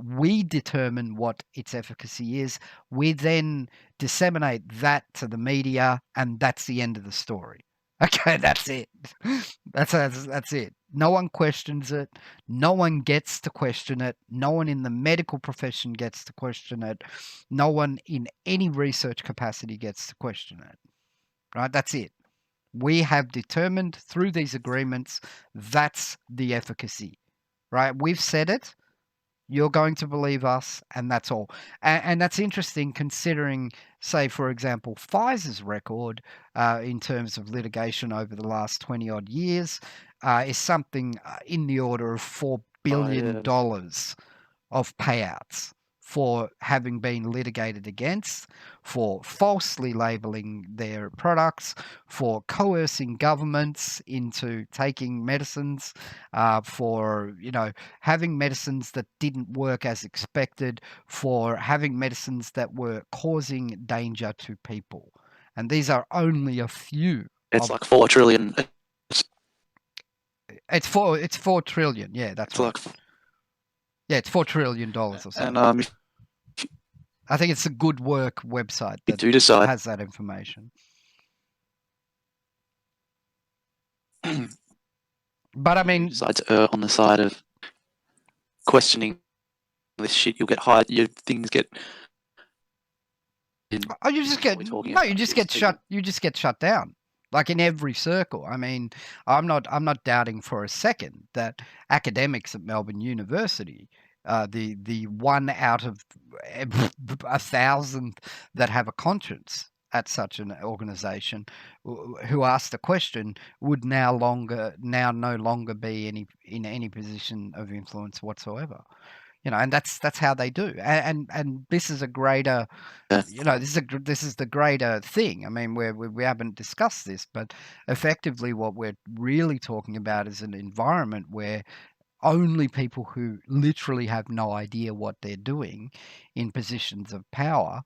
[SPEAKER 1] We determine what its efficacy is. We then disseminate that to the media, and that's the end of the story. Okay, that's it. That's it. No one questions it. No one gets to question it. No one in the medical profession gets to question it. No one in any research capacity gets to question it. Right? That's it. We have determined through these agreements that's the efficacy. Right? We've said it. You're going to believe us, and that's all. And that's interesting considering, say, for example, Pfizer's record in terms of litigation over the last 20 odd years is something in the order of $4 billion of payouts for having been litigated against, for falsely labeling their products, for coercing governments into taking medicines, for having medicines that didn't work as expected, for having medicines that were causing danger to people. And these are only a few.
[SPEAKER 2] It's like 4 trillion.
[SPEAKER 1] It's 4 trillion. Yeah, that's
[SPEAKER 2] It's
[SPEAKER 1] right.
[SPEAKER 2] like,
[SPEAKER 1] Yeah, it's $4 trillion or something.
[SPEAKER 2] and if
[SPEAKER 1] I think it's a Good Work website
[SPEAKER 2] you
[SPEAKER 1] that
[SPEAKER 2] do decide
[SPEAKER 1] has that information. But I mean,
[SPEAKER 2] decide to err on the side of questioning this shit, you'll get hired. Your things get.
[SPEAKER 1] oh, you just get no, you just get shut. You just get shut down, like in every circle. I mean, I'm not doubting for a second that academics at Melbourne University, the one out of 1,000 that have a conscience at such an organisation, who asked the question, would now no longer be in any position of influence whatsoever. And that's how they do. And this is a greater, this is the greater thing. I mean, we haven't discussed this, but effectively, what we're really talking about is an environment where only people who literally have no idea what they're doing in positions of power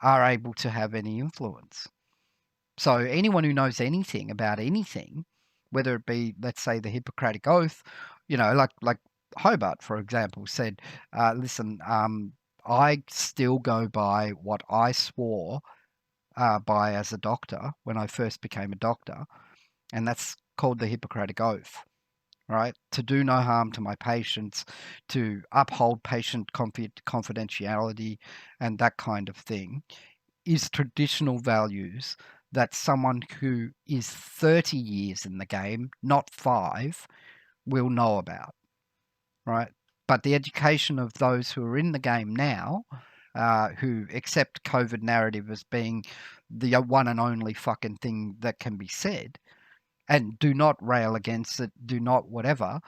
[SPEAKER 1] are able to have any influence. So anyone who knows anything about anything, whether it be, let's say, the Hippocratic Oath, like Hobart, for example, said, listen, I still go by what I swore by as a doctor when I first became a doctor, and that's called the Hippocratic Oath. Right? To do no harm to my patients, to uphold patient confidentiality, and that kind of thing is traditional values that someone who is 30 years in the game, not 5, will know about, right? But the education of those who are in the game now, who accept COVID narrative as being the one and only fucking thing that can be said, and do not rail against it, do not whatever,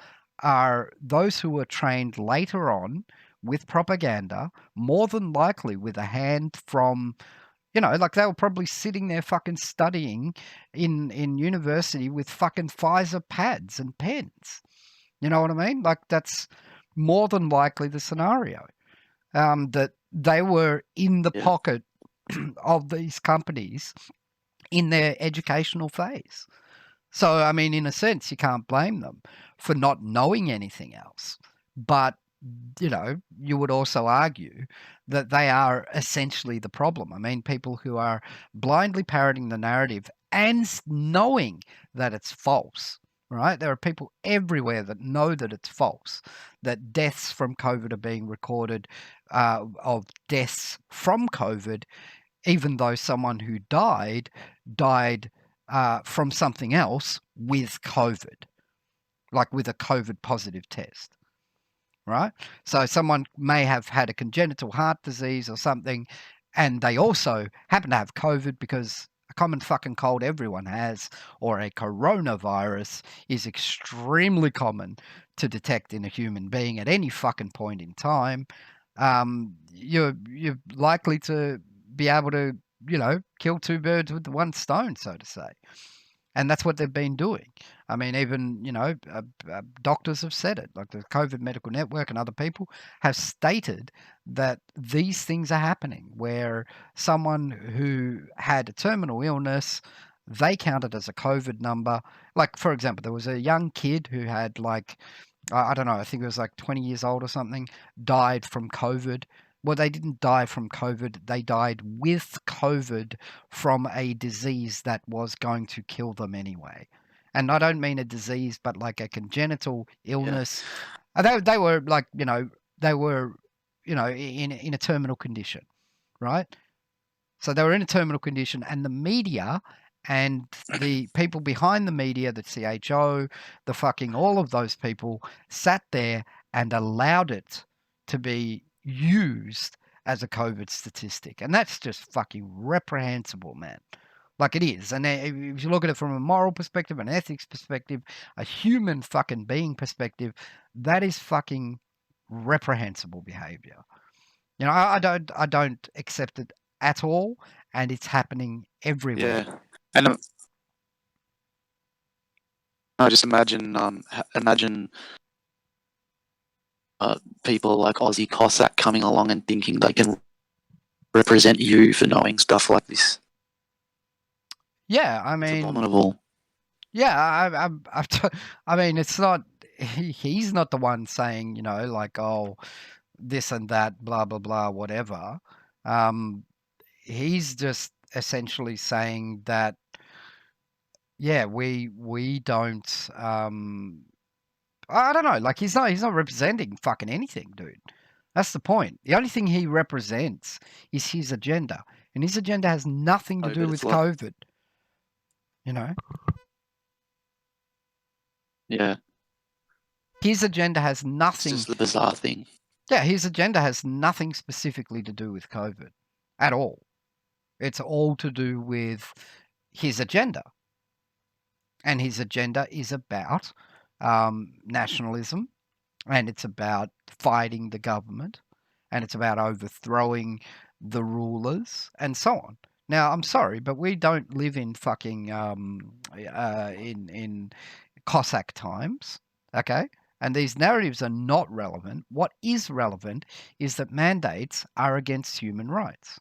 [SPEAKER 1] are those who were trained later on with propaganda, more than likely with a hand from, like they were probably sitting there fucking studying in university with fucking Pfizer pads and pens. You know what I mean? Like that's more than likely the scenario. That they were in the pocket of these companies in their educational phase. So, I mean, in a sense, you can't blame them for not knowing anything else. But, you would also argue that they are essentially the problem. I mean, people who are blindly parroting the narrative and knowing that it's false, right? There are people everywhere that know that it's false, that deaths from COVID are being recorded, of deaths from COVID, even though someone who died from something else with COVID, like with a COVID positive test, right? So someone may have had a congenital heart disease or something, and they also happen to have COVID because a common fucking cold everyone has, or a coronavirus, is extremely common to detect in a human being at any fucking point in time. You're likely to be able to, kill two birds with one stone, so to say. And that's what they've been doing. I mean, even, doctors have said it, like the COVID Medical Network and other people have stated that these things are happening where someone who had a terminal illness, they counted as a COVID number. Like, for example, there was a young kid who had I don't know, I think it was like 20 years old or something, died from COVID. Well, they didn't die from COVID. They died with COVID from a disease that was going to kill them anyway. And I don't mean a disease, but like a congenital illness. They were like, they were, in a terminal condition, right? So they were in a terminal condition, and the media and the people behind the media, the CHO, the fucking all of those people sat there and allowed it to be used as a COVID statistic. And that's just fucking reprehensible, man. Like it is. And if you look at it from a moral perspective, an ethics perspective, a human fucking being perspective, that is fucking reprehensible behavior. I don't accept it at all, and it's happening everywhere.
[SPEAKER 2] Yeah, and I just imagine people like Aussie Cossack coming along and thinking they can represent you for knowing stuff like this.
[SPEAKER 1] Yeah, I
[SPEAKER 2] It's
[SPEAKER 1] mean,
[SPEAKER 2] abominable.
[SPEAKER 1] yeah, I mean, it's not. He's not the one saying, like, oh, this and that, blah blah blah, whatever. He's just essentially saying that, yeah, we don't. I don't know. Like he's not representing fucking anything, dude. That's the point. The only thing he represents is his agenda, and his agenda has nothing to
[SPEAKER 2] Oh,
[SPEAKER 1] do
[SPEAKER 2] but
[SPEAKER 1] with
[SPEAKER 2] it's like,
[SPEAKER 1] COVID. You know,
[SPEAKER 2] yeah,
[SPEAKER 1] his agenda has
[SPEAKER 2] it's
[SPEAKER 1] nothing.
[SPEAKER 2] just the bizarre thing.
[SPEAKER 1] Yeah, his agenda has nothing specifically to do with COVID at all. It's all to do with his agenda, and his agenda is about nationalism, and it's about fighting the government, and it's about overthrowing the rulers, and so on. Now, I'm sorry, but we don't live in fucking in Cossack times, okay? And these narratives are not relevant. What is relevant is that mandates are against human rights.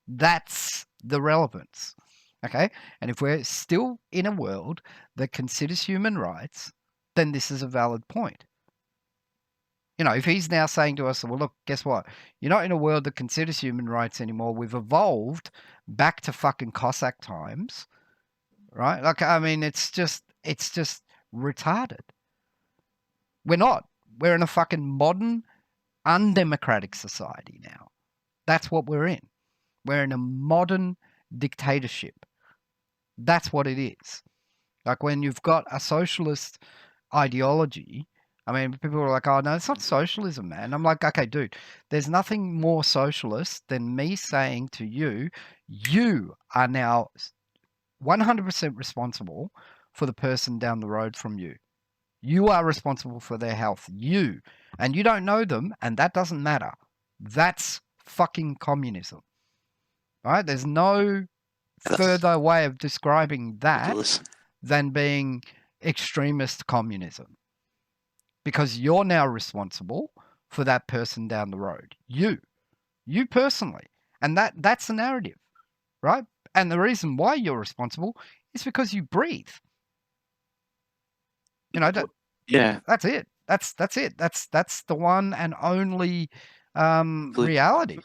[SPEAKER 1] That's the relevance, okay? And if we're still in a world that considers human rights, then this is a valid point. If he's now saying to us, well, look, guess what? You're not in a world that considers human rights anymore. We've evolved back to fucking Cossack times, right? Like, I mean, it's just retarded. We're not. We're in a fucking modern, undemocratic society now. That's what we're in. We're in a modern dictatorship. That's what it is. Like when you've got a socialist ideology, I mean, people are like, oh, no, it's not socialism, man. I'm like, okay, dude, there's nothing more socialist than me saying to you, you are now 100% responsible for the person down the road from you. You are responsible for their health. You. And you don't know them, and that doesn't matter. That's fucking communism. All right? There's no
[SPEAKER 2] That's
[SPEAKER 1] further way of describing that
[SPEAKER 2] ridiculous.
[SPEAKER 1] than being extremist communism. Because you're now responsible for that person down the road. You personally. And that's the narrative, right? And the reason why you're responsible is because you breathe.
[SPEAKER 2] Yeah,
[SPEAKER 1] That's it. That's it. That's the one and only reality.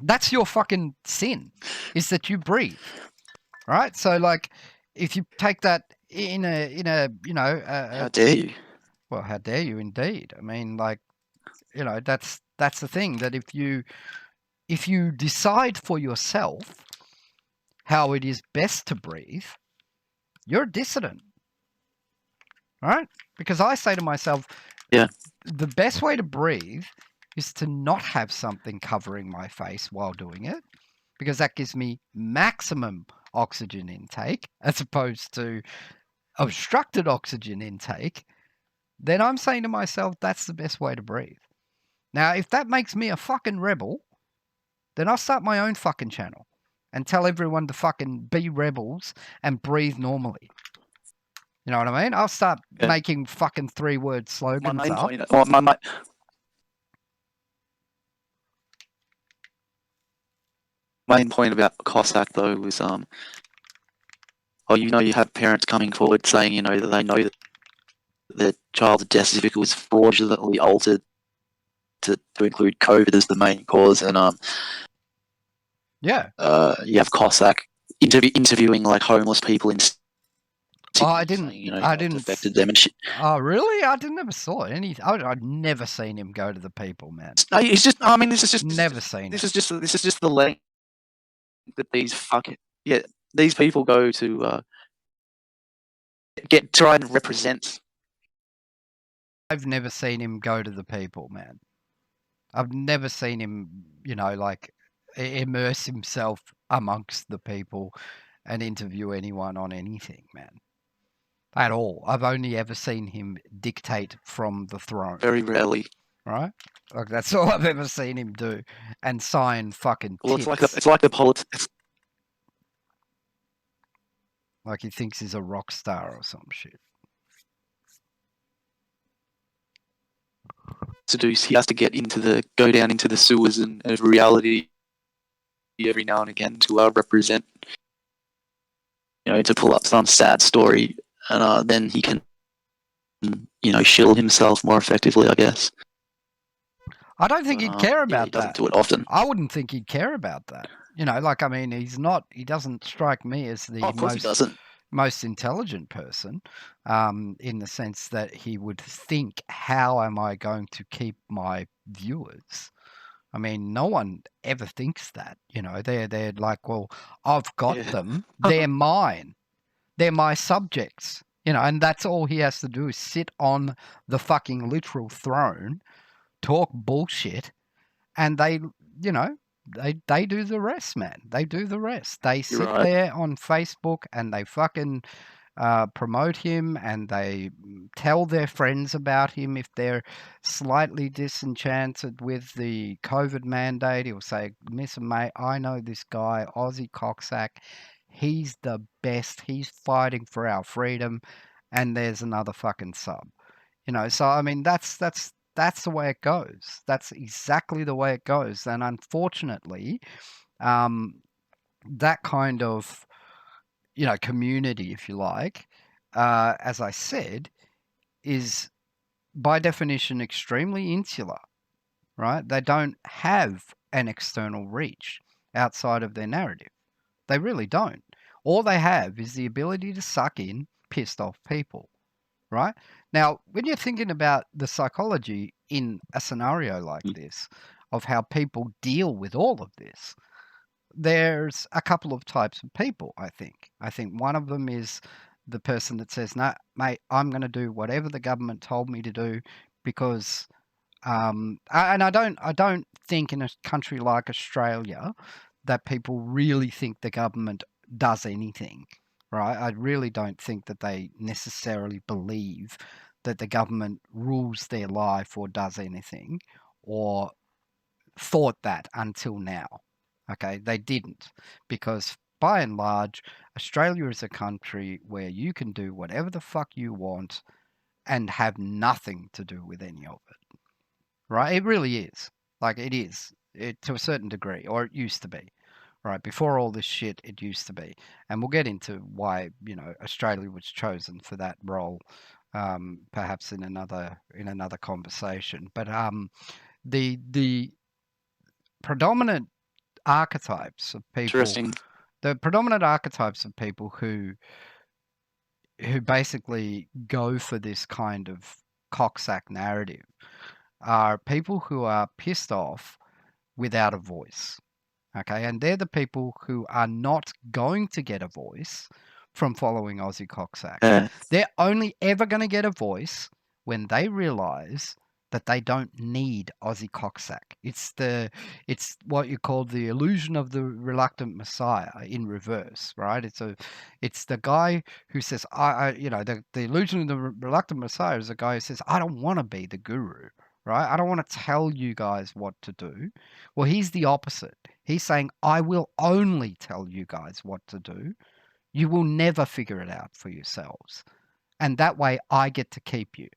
[SPEAKER 1] That's your fucking sin, is that you breathe, right? So like, if you take that in a
[SPEAKER 2] how dare you?
[SPEAKER 1] well, how dare you indeed? I mean, like, that's the thing, that if you decide for yourself how it is best to breathe, you're a dissident, right? Because I say to myself,
[SPEAKER 2] Yeah.
[SPEAKER 1] The best way to breathe is to not have something covering my face while doing it, because that gives me maximum oxygen intake as opposed to obstructed oxygen intake. Then I'm saying to myself, that's the best way to breathe. Now, if that makes me a fucking rebel, then I'll start my own fucking channel and tell everyone to fucking be rebels and breathe normally. You know what I mean? I'll start making fucking 3-word slogans
[SPEAKER 2] my main
[SPEAKER 1] up.
[SPEAKER 2] point, main point about Coxsack though was you have parents coming forward saying that they know that their child's death certificate was fraudulently altered to include COVID as the main cause, and
[SPEAKER 1] Yeah.
[SPEAKER 2] You have Coxsack interviewing like homeless people in
[SPEAKER 1] Oh, I
[SPEAKER 2] saying,
[SPEAKER 1] I
[SPEAKER 2] how it's
[SPEAKER 1] didn't.
[SPEAKER 2] affected them and shit.
[SPEAKER 1] Oh, really? I never saw any. I'd never seen him go to the people, man.
[SPEAKER 2] No, it's just. I mean, this is just
[SPEAKER 1] Never seen
[SPEAKER 2] this
[SPEAKER 1] it.
[SPEAKER 2] is just the length that these people go to try and represent.
[SPEAKER 1] I've never seen him go to the people, man. I've never seen him, like immerse himself amongst the people and interview anyone on anything, man. At all. I've only ever seen him dictate from the throne.
[SPEAKER 2] Very rarely.
[SPEAKER 1] Right? Like, that's all I've ever seen him do. And sign fucking
[SPEAKER 2] Well,
[SPEAKER 1] tits.
[SPEAKER 2] it's like the politics.
[SPEAKER 1] Like he thinks he's a rock star or some shit.
[SPEAKER 2] To do, he has to go down into the sewers and of reality every now and again to represent, to pull up some sad story, and then he can, shield himself more effectively, I guess.
[SPEAKER 1] I don't think he'd care about
[SPEAKER 2] he doesn't
[SPEAKER 1] that.
[SPEAKER 2] do it often.
[SPEAKER 1] I wouldn't think he'd care about that. He doesn't strike me as the most intelligent person, in the sense that he would think, how am I going to keep my viewers? I mean, no one ever thinks that, they're like, well, I've got them. They're mine. They're my subjects, and that's all he has to do is sit on the fucking literal throne, talk bullshit, and they do the rest, man. They do the rest. They sit there on Facebook and they fucking promote him, and they tell their friends about him. If they're slightly disenchanted with the COVID mandate, he'll say, "Miss Mate, I know this guy, Aussie Coxsack. He's the best. He's fighting for our freedom." And there's another fucking sub. So I mean, that's the way it goes. That's exactly the way it goes. And unfortunately, that kind of community, if you like, as I said, is by definition extremely insular, right? They don't have an external reach outside of their narrative. They really don't. All they have is the ability to suck in pissed off people, right? Now, when you're thinking about the psychology in a scenario like this, of how people deal with all of this, there's a couple of types of people, I think. I think one of them is the person that says, "No, mate, I'm going to do whatever the government told me to do because," and I don't think in a country like Australia that people really think the government does anything, right? I really don't think that they necessarily believe that the government rules their life or does anything, or thought that until now. Okay, they didn't, because by and large, Australia is a country where you can do whatever the fuck you want and have nothing to do with any of it. Right? It really is. Like, it is. To a certain degree, or it used to be. Right? Before all this shit, it used to be. And we'll get into why, Australia was chosen for that role, perhaps in another conversation. But the predominant archetypes of people, the predominant archetypes of people who basically go for this kind of Coxsack narrative are people who are pissed off without a voice. Okay, and they're the people who are not going to get a voice from following Aussie Coxsack. They're only ever going to get a voice when they realize that they don't need Aussie Coxsack. It's what you call the illusion of the reluctant messiah in reverse, right? It's the guy who says, the illusion of the reluctant messiah is the guy who says, I don't want to be the guru, right? I don't want to tell you guys what to do. Well, he's the opposite. He's saying, I will only tell you guys what to do. You will never figure it out for yourselves. And that way I get to keep you.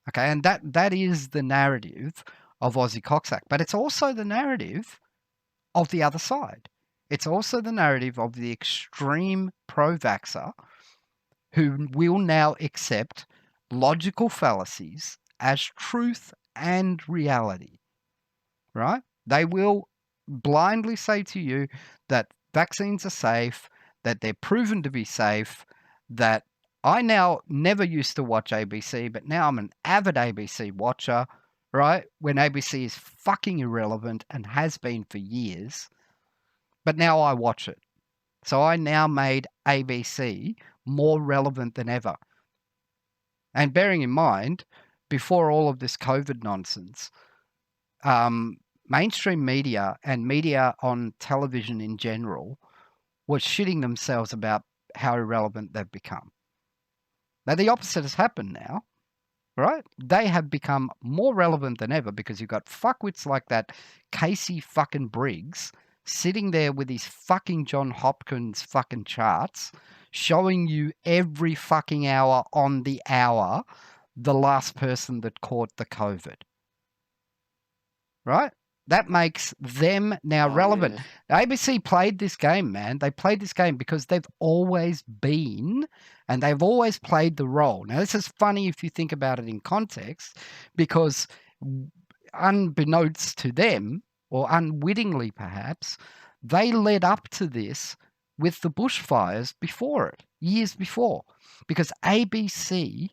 [SPEAKER 1] Okay, and that is the narrative of Aussie Coxsack. But it's also the narrative of the other side. It's also the narrative of the extreme pro-vaxxer who will now accept logical fallacies as truth and reality, right? They will blindly say to you that vaccines are safe, that they're proven to be safe, that I now never used to watch ABC, but now I'm an avid ABC watcher, right? When ABC is fucking irrelevant and has been for years, but now I watch it. So I now made ABC more relevant than ever. And bearing in mind, before all of this COVID nonsense, mainstream media and media on television in general was shitting themselves about how irrelevant they've become. Now, the opposite has happened now, right? They have become more relevant than ever because you've got fuckwits like that Casey fucking Briggs sitting there with his fucking John Hopkins fucking charts showing you every fucking hour on the hour the last person that caught the COVID. Right? That makes them now relevant.
[SPEAKER 2] Yeah.
[SPEAKER 1] ABC played this game, man. They played this game because they've always been and they've always played the role. Now, this is funny if you think about it in context because unbeknownst to them, or unwittingly perhaps, they led up to this with the bushfires before it, years before, because ABC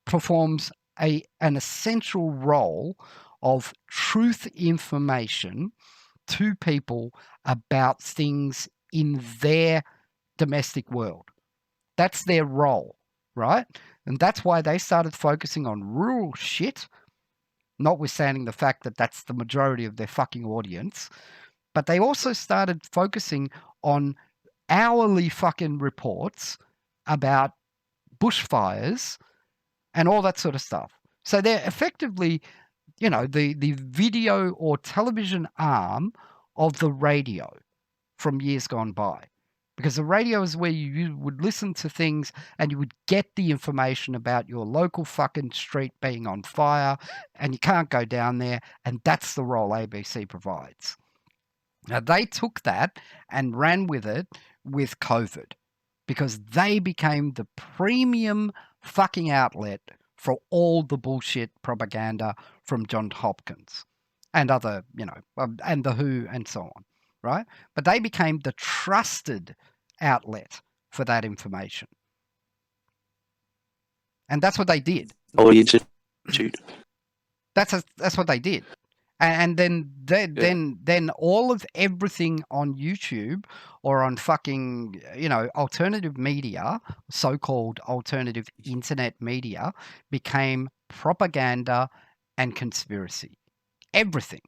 [SPEAKER 1] performs an essential role of truth information to people about things in their domestic world. That's their role, right? And that's why they started focusing on rural shit, notwithstanding the fact that that's the majority of their fucking audience. But they also started focusing on hourly fucking reports about bushfires and all that sort of stuff. So they're effectively, the video or television arm of the radio from years gone by. Because the radio is where you would listen to things and you would get the information about your local fucking street being on fire and you can't go down there, and that's the role ABC provides. Now, they took that and ran with it with COVID because they became the premium fucking outlet for all the bullshit propaganda from John Hopkins and other, and the WHO and so on, right? But they became the trusted outlet for that information. And that's what they did.
[SPEAKER 2] Audience.
[SPEAKER 1] That's what they did. And then all of everything on YouTube or on fucking, alternative media, so-called alternative internet media, became propaganda and conspiracy. Everything.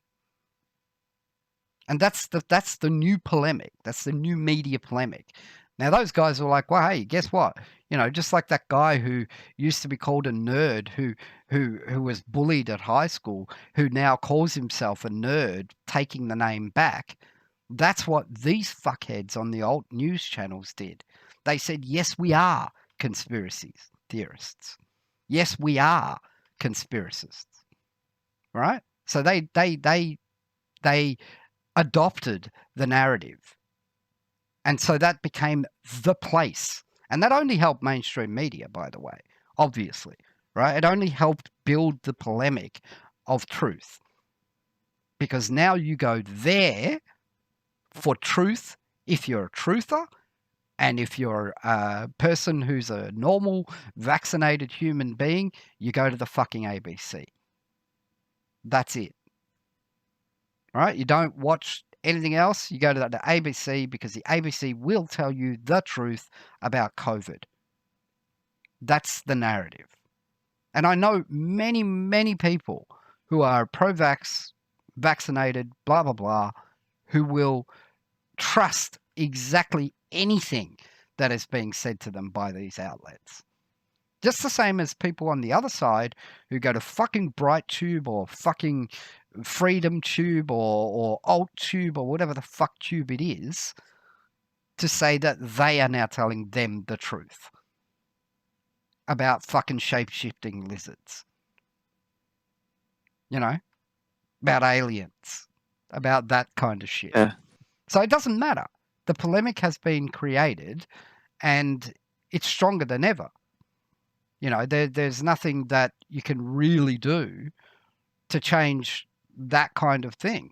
[SPEAKER 1] And that's the new polemic. That's the new media polemic. Now, those guys were like, well, hey, guess what? Just like that guy who used to be called a nerd who was bullied at high school, who now calls himself a nerd, taking the name back. That's what these fuckheads on the alt news channels did. They said, yes, we are conspiracy theorists. Yes, we are conspiracists. Right? So they adopted the narrative. And so that became the place. And that only helped mainstream media, by the way, obviously, right? It only helped build the polemic of truth. Because now you go there for truth if you're a truther, and if you're a person who's a normal, vaccinated human being, you go to the fucking ABC. That's it. Right? You don't watch anything else, you go to the ABC because the ABC will tell you the truth about COVID. That's the narrative. And I know many, many people who are pro-vax, vaccinated, blah, blah, blah, who will trust exactly anything that is being said to them by these outlets. Just the same as people on the other side who go to fucking BrightTube or fucking Freedom Tube or Alt Tube or whatever the fuck tube it is to say that they are now telling them the truth about fucking shape-shifting lizards. You know? About aliens. About that kind of shit.
[SPEAKER 2] Yeah.
[SPEAKER 1] So it doesn't matter. The polemic has been created and it's stronger than ever. You know, there's nothing that you can really do to change that kind of thing.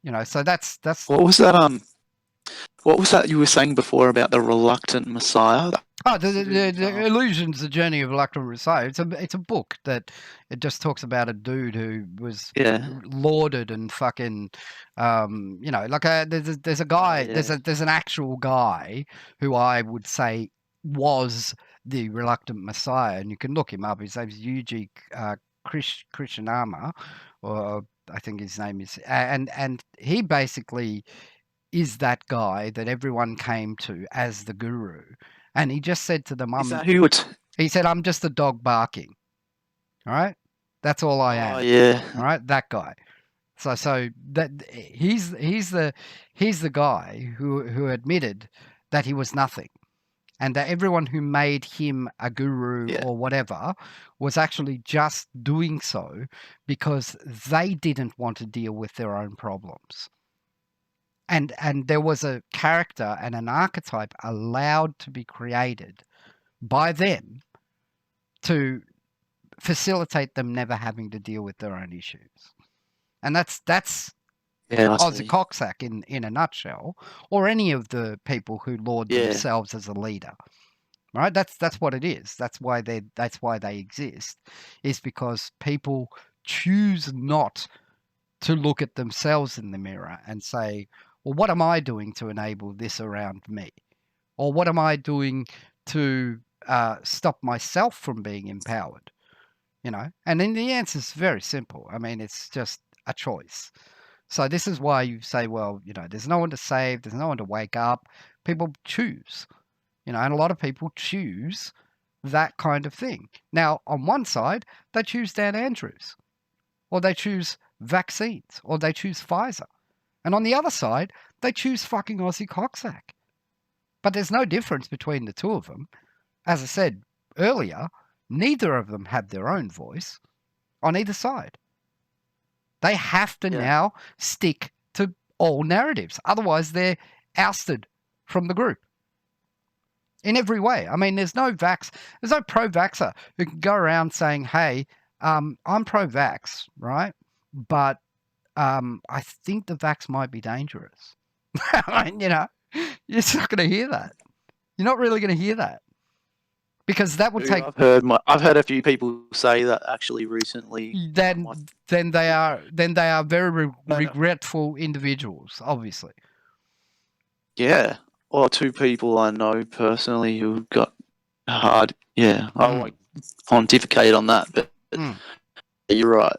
[SPEAKER 1] You know, so that's
[SPEAKER 2] What was that? What was that you were saying before about the reluctant Messiah?
[SPEAKER 1] Oh, the Illusion's the Journey of Reluctant Messiah. It's a book that it just talks about a dude who was lauded and fucking, you know, like there's a guy, there's an actual guy who I would say was the Reluctant Messiah, and you can look him up. His name's Yuji Krishnamurti, or I think his name is, and he basically is that guy that everyone came to as the guru. And he just said to them, he said, I'm just a dog barking. All right? That's all I am.
[SPEAKER 2] Oh, yeah.
[SPEAKER 1] All right? That guy. So that he's the guy who admitted that he was nothing. And that everyone who made him a guru or whatever was actually just doing so because they didn't want to deal with their own problems. And there was a character and an archetype allowed to be created by them to facilitate them never having to deal with their own issues. And that's Ozzy Coxsack in a nutshell, or any of the people who laud themselves as a leader. Right? That's what it is. That's why they exist, is because people choose not to look at themselves in the mirror and say, well, what am I doing to enable this around me? Or what am I doing to stop myself from being empowered? You know? And then the answer is very simple. I mean, it's just a choice. So this is why you say, well, you know, there's no one to save, there's no one to wake up. People choose. You know, and a lot of people choose that kind of thing. Now, on one side, they choose Dan Andrews, or they choose vaccines, or they choose Pfizer. And on the other side, they choose fucking Ozzy Coxsack. But there's no difference between the two of them. As I said earlier, neither of them have their own voice on either side. They have to now stick to all narratives. Otherwise, they're ousted from the group. In every way. I mean, there's no pro-vaxxer who can go around saying, hey, I'm pro-vax, right? But I think the vax might be dangerous. I mean, you know, you're not going to hear that. You're not really going to hear that. Because that would take...
[SPEAKER 2] I've heard a few people say that actually recently.
[SPEAKER 1] Then they are very regretful individuals, obviously.
[SPEAKER 2] Yeah. Or two people I know personally who got hard. Yeah, I won't pontificate on that, but you're right.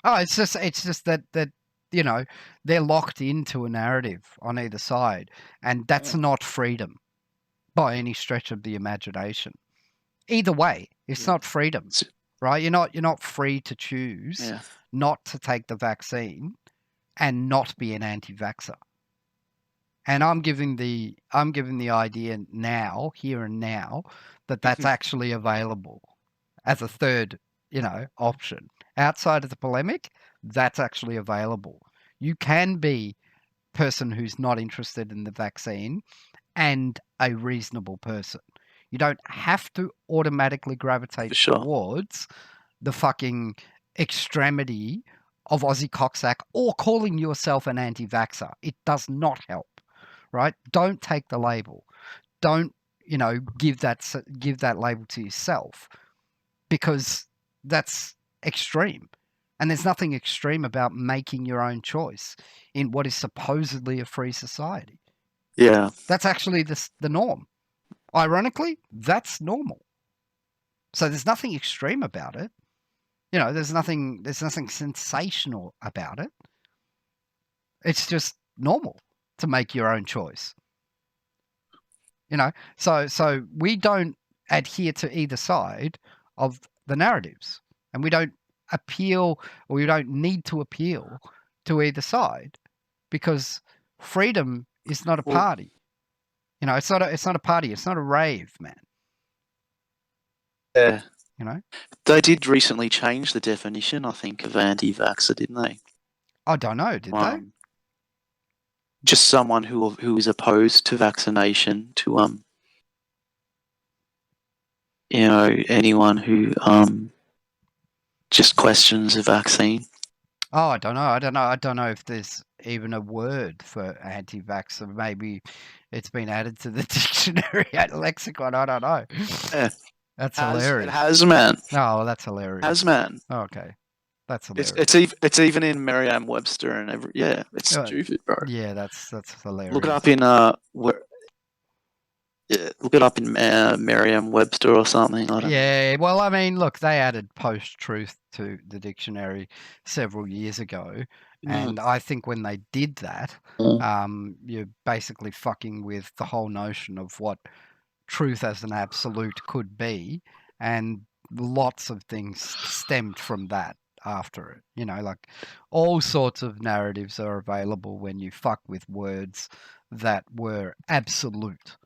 [SPEAKER 1] Oh, it's just that you know, they're locked into a narrative on either side, and that's not freedom by any stretch of the imagination. Either way, it's not freedom, right? You're not free to choose not to take the vaccine and not be an anti-vaxxer. And I'm giving the idea now, here and now, that that's actually available as a third, you know, option. Outside of the polemic, that's actually available. You can be a person who's not interested in the vaccine and a reasonable person. You don't have to automatically gravitate towards the fucking extremity of Ozzy Coxsack or calling yourself an anti-vaxxer. It does not help. Right? Don't take the label. Don't, you know, give that label to yourself, because that's extreme. And there's nothing extreme about making your own choice in what is supposedly a free society.
[SPEAKER 2] Yeah.
[SPEAKER 1] That's actually the norm. Ironically, that's normal. So there's nothing extreme about it. There's nothing sensational about it. It's just normal to make your own choice. So we don't adhere to either side of the narratives, and we don't appeal, or we don't need to appeal to either side, because freedom is not a party. It's not a party. It's not a rave, man.
[SPEAKER 2] Yeah.
[SPEAKER 1] You know,
[SPEAKER 2] They did recently change the definition, I think, of anti-vaxxer, didn't they?
[SPEAKER 1] I don't know. Did they?
[SPEAKER 2] Just someone who is opposed to vaccination, to anyone who just questions the vaccine.
[SPEAKER 1] Oh, I don't know. I don't know if there's even a word for anti-vaxxer. Maybe it's been added to the dictionary at lexicon. I don't know.
[SPEAKER 2] Yeah.
[SPEAKER 1] That's hilarious.
[SPEAKER 2] It has, man.
[SPEAKER 1] Oh, well, that's hilarious.
[SPEAKER 2] Has, man.
[SPEAKER 1] Oh, okay. That's hilarious.
[SPEAKER 2] It's even in Merriam-Webster and every. Yeah, it's stupid, bro.
[SPEAKER 1] Yeah, that's hilarious.
[SPEAKER 2] Look it up in look it up in Merriam-Webster or something. I don't know.
[SPEAKER 1] Well, I mean, look, they added post-truth to the dictionary several years ago, and I think when they did that, you're basically fucking with the whole notion of what truth as an absolute could be, and lots of things stemmed from that after it. Like all sorts of narratives are available when you fuck with words that were absolute.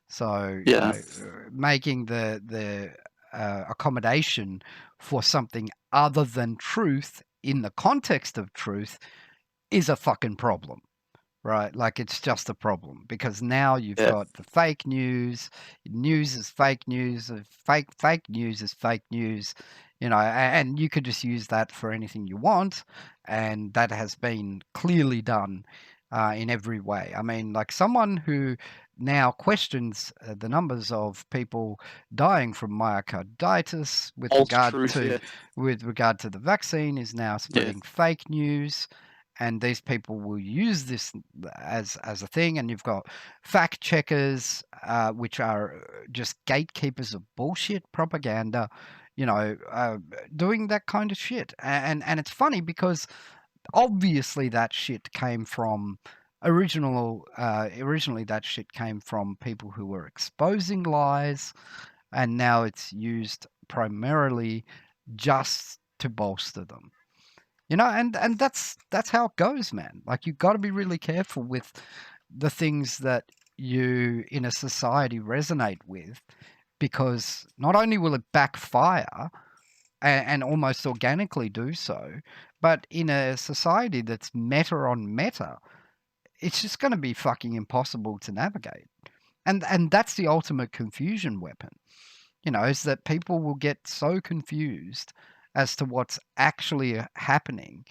[SPEAKER 1] So making the accommodation for something other than truth in the context of truth is a fucking problem. Right, like it's just a problem, because now you've got the fake news. News is fake news. Fake news is fake news. And you could just use that for anything you want, and that has been clearly done in every way. I mean, like someone who now questions the numbers of people dying from myocarditis with regard to the vaccine is now spreading fake news. And these people will use this as a thing, and you've got fact checkers, which are just gatekeepers of bullshit propaganda, doing that kind of shit. And it's funny because obviously that shit came from originally that shit came from people who were exposing lies, and now it's used primarily just to bolster them. And that's how it goes, man. Like you've got to be really careful with the things that you in a society resonate with, because not only will it backfire and almost organically do so, but in a society that's meta on meta, it's just going to be fucking impossible to navigate. And that's the ultimate confusion weapon. Is that people will get so confused as to what's actually happening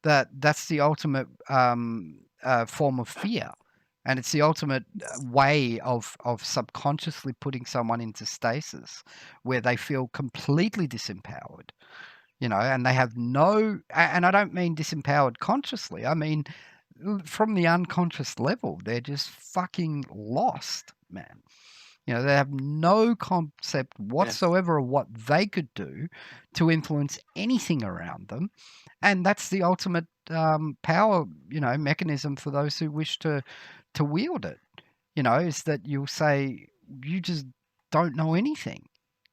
[SPEAKER 1] that's the ultimate form of fear, and it's the ultimate way of subconsciously putting someone into stasis where they feel completely disempowered, and they have no, and I don't mean disempowered consciously, I mean from the unconscious level, they're just fucking lost, man. They have no concept whatsoever of what they could do to influence anything around them. And that's the ultimate power, mechanism for those who wish to wield it, is that you'll say, you just don't know anything,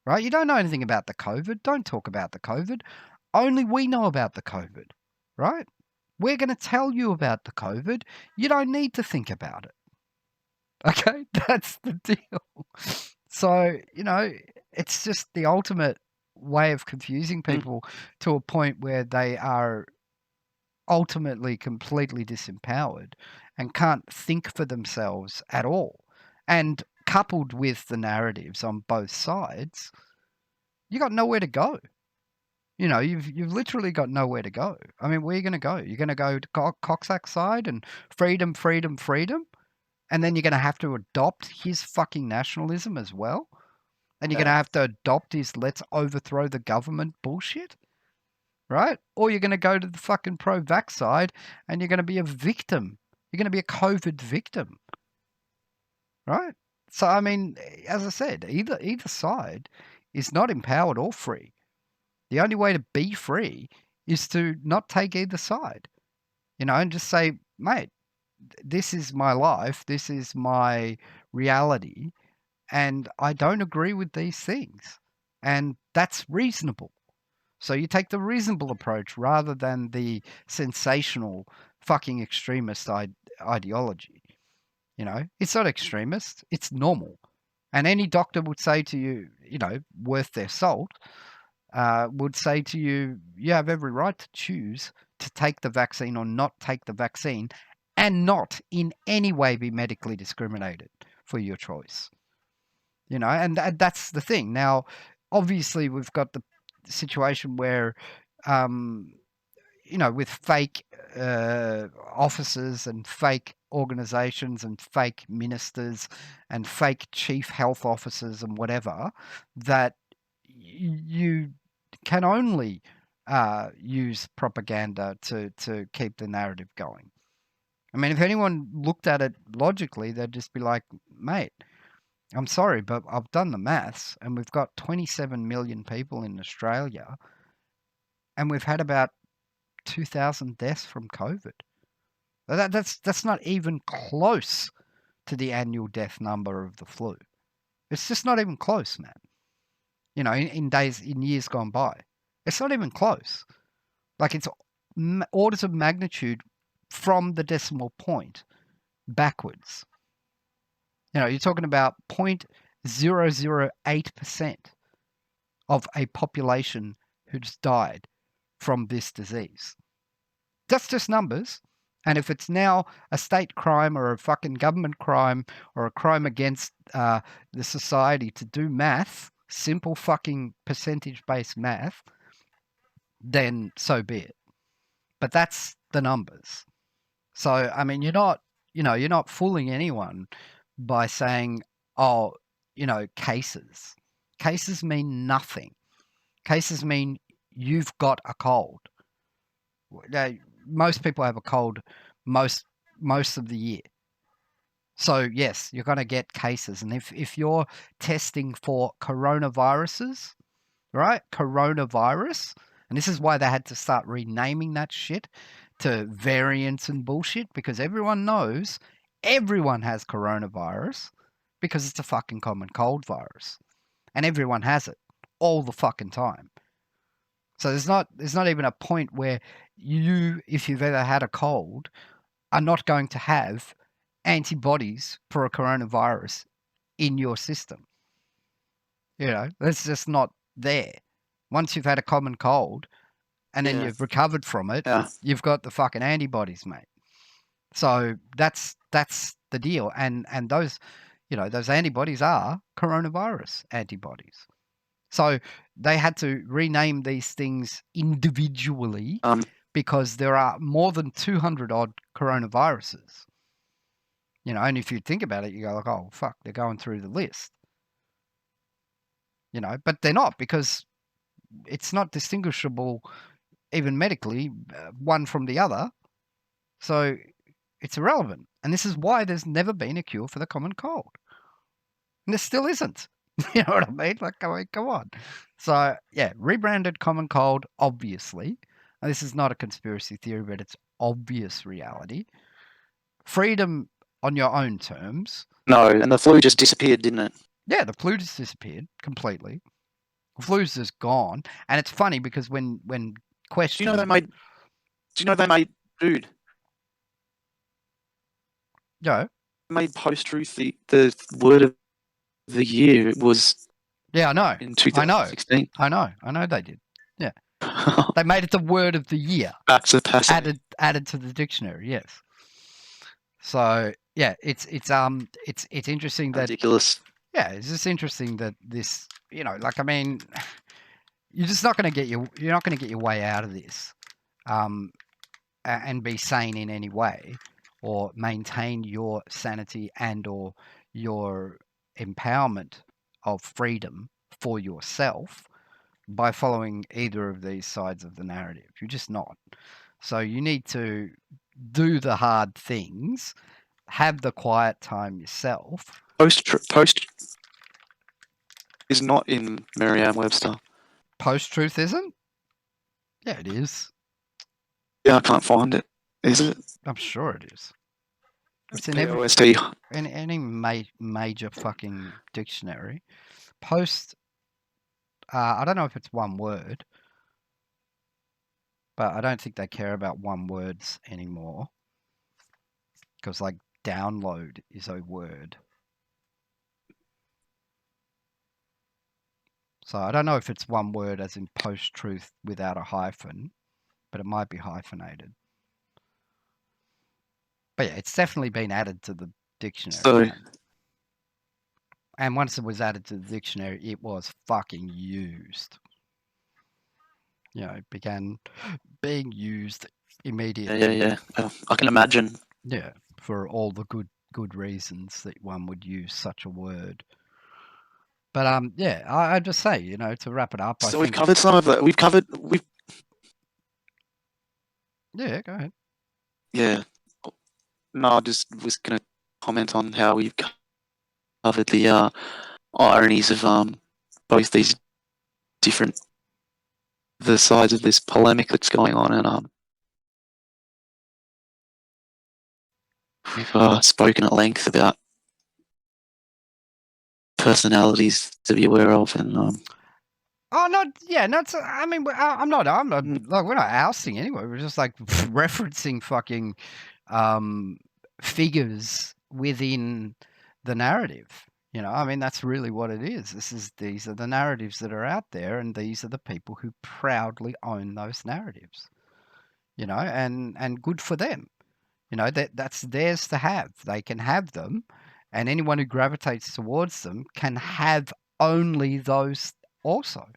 [SPEAKER 1] right? You don't know anything about the COVID. Don't talk about the COVID. Only we know about the COVID, right? We're going to tell you about the COVID. You don't need to think about it. Okay, that's the deal. So, it's just the ultimate way of confusing people to a point where they are ultimately completely disempowered and can't think for themselves at all. And coupled with the narratives on both sides, you got nowhere to go. You've literally got nowhere to go. I mean, where are you going to go? You're going to go to Coxsack's side and freedom, freedom, freedom? And then you're going to have to adopt his fucking nationalism as well? And you're going to have to adopt his let's overthrow the government bullshit? Right? Or you're going to go to the fucking pro-vax side and you're going to be a victim. You're going to be a COVID victim. Right? So I mean, as I said, either side is not empowered or free. The only way to be free is to not take either side, and just say, mate, this is my life, this is my reality, and I don't agree with these things. And that's reasonable. So you take the reasonable approach rather than the sensational fucking extremist ideology. It's not extremist, it's normal. And any doctor would say to you, worth their salt, would say to you, you have every right to choose to take the vaccine or not take the vaccine and not in any way be medically discriminated for your choice. And that's the thing. Now, obviously, we've got the situation where, with fake officers and fake organizations and fake ministers and fake chief health officers and whatever, that you can only use propaganda to keep the narrative going. I mean, if anyone looked at it logically, they'd just be like, mate, I'm sorry, but I've done the maths, and we've got 27 million people in Australia, and we've had about 2,000 deaths from COVID. That's not even close to the annual death number of the flu. It's just not even close, man. In years gone by. It's not even close. Like, it's orders of magnitude from the decimal point backwards. You're talking about 0.008% of a population who's died from this disease. That's just numbers. And if it's now a state crime or a fucking government crime or a crime against the society to do math, simple fucking percentage-based math, then so be it. But that's the numbers. So, I mean, you're not fooling anyone by saying, oh, cases. Cases mean nothing. Cases mean you've got a cold. Most people have a cold most of the year. So, yes, you're going to get cases. And if you're testing for coronaviruses, right? Coronavirus. And this is why they had to start renaming that shit to variants and bullshit, because everyone knows everyone has coronavirus because it's a fucking common cold virus. And everyone has it all the fucking time. So there's not even a point where you, if you've ever had a cold, are not going to have antibodies for a coronavirus in your system. That's just not there. Once you've had a common cold and then you've recovered from it, you've got the fucking antibodies, mate. So that's the deal. And those, those antibodies are coronavirus antibodies. So they had to rename these things individually because there are more than 200 odd coronaviruses. And if you think about it, you go like, oh, fuck, they're going through the list. But they're not, because it's not distinguishable, even medically, one from the other. So it's irrelevant. And this is why there's never been a cure for the common cold. And there still isn't. You know what I mean? Like, come on. So, yeah, rebranded common cold, obviously. And this is not a conspiracy theory, but it's obvious reality. Freedom on your own terms.
[SPEAKER 2] No, and the flu just disappeared, didn't it?
[SPEAKER 1] Yeah, the flu just disappeared completely. The flu's just gone. And it's funny because when questioned...
[SPEAKER 2] Do you know they made food?
[SPEAKER 1] Yeah.
[SPEAKER 2] They made post-truth the word of the year. It was...
[SPEAKER 1] Yeah, I know.
[SPEAKER 2] In 2016.
[SPEAKER 1] I know they did. Yeah. They made it the word of the year.
[SPEAKER 2] Vaxxer
[SPEAKER 1] added to the dictionary, yes. So yeah, it's interesting that
[SPEAKER 2] ridiculous.
[SPEAKER 1] Yeah, it's just interesting that this, like, I mean, you're just not going to get your way out of this, and be sane in any way, or maintain your sanity and or your empowerment of freedom for yourself by following either of these sides of the narrative. You're just not. So you need to do the hard things, have the quiet time yourself.
[SPEAKER 2] Post is not in Merriam-Webster.
[SPEAKER 1] Post-truth isn't? Yeah, it is.
[SPEAKER 2] Yeah, I can't find it. Is it?
[SPEAKER 1] I'm sure it is. It's in every
[SPEAKER 2] POST.
[SPEAKER 1] any major fucking dictionary. Post. I don't know if it's one word, but I don't think they care about one words anymore. Because like download is a word. So I don't know if it's one word as in post-truth without a hyphen, but it might be hyphenated. But yeah, it's definitely been added to the dictionary.
[SPEAKER 2] So,
[SPEAKER 1] and once it was added to the dictionary, it was fucking used. You know, it began being used immediately.
[SPEAKER 2] yeah. I can imagine.
[SPEAKER 1] Yeah, for all the good reasons that one would use such a word. But yeah, I just say, you know, to wrap it up,
[SPEAKER 2] So
[SPEAKER 1] I
[SPEAKER 2] we've
[SPEAKER 1] think.
[SPEAKER 2] covered some of that.
[SPEAKER 1] Yeah, go ahead.
[SPEAKER 2] Yeah. No, I just was going to comment on how we've covered the ironies of both these different the sides of this polemic that's going on, and we've spoken at length about personalities to be aware of, and
[SPEAKER 1] Oh no, yeah, not. I mean, I'm not. Like, we're not ousting anyway. We're just like referencing fucking figures within the narrative. You know, I mean, that's really what it is. These are the narratives that are out there, and these are the people who proudly own those narratives. You know, and good for them. You know, that's theirs to have. They can have them, and anyone who gravitates towards them can have only those also.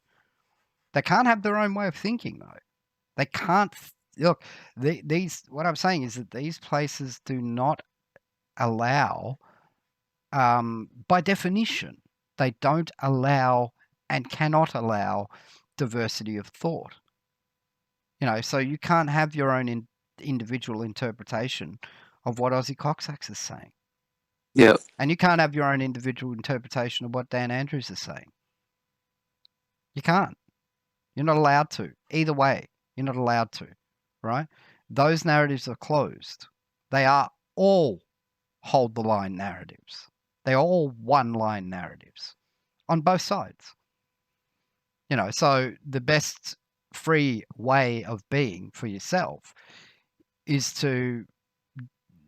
[SPEAKER 1] They can't have their own way of thinking, though. They can't look. These what I'm saying is that these places do not allow, by definition, they don't allow and cannot allow diversity of thought. You know, so you can't have your own individual interpretation of what Ozzy Coxsack is saying.
[SPEAKER 2] yeah,
[SPEAKER 1] And you can't have your own individual interpretation of what Dan Andrews is saying. You can't. You're not allowed to. Either way, you're not allowed to, right? Those narratives are closed. They are all hold the line narratives. They're all one line narratives on both sides. You know, so the best free way of being for yourself is to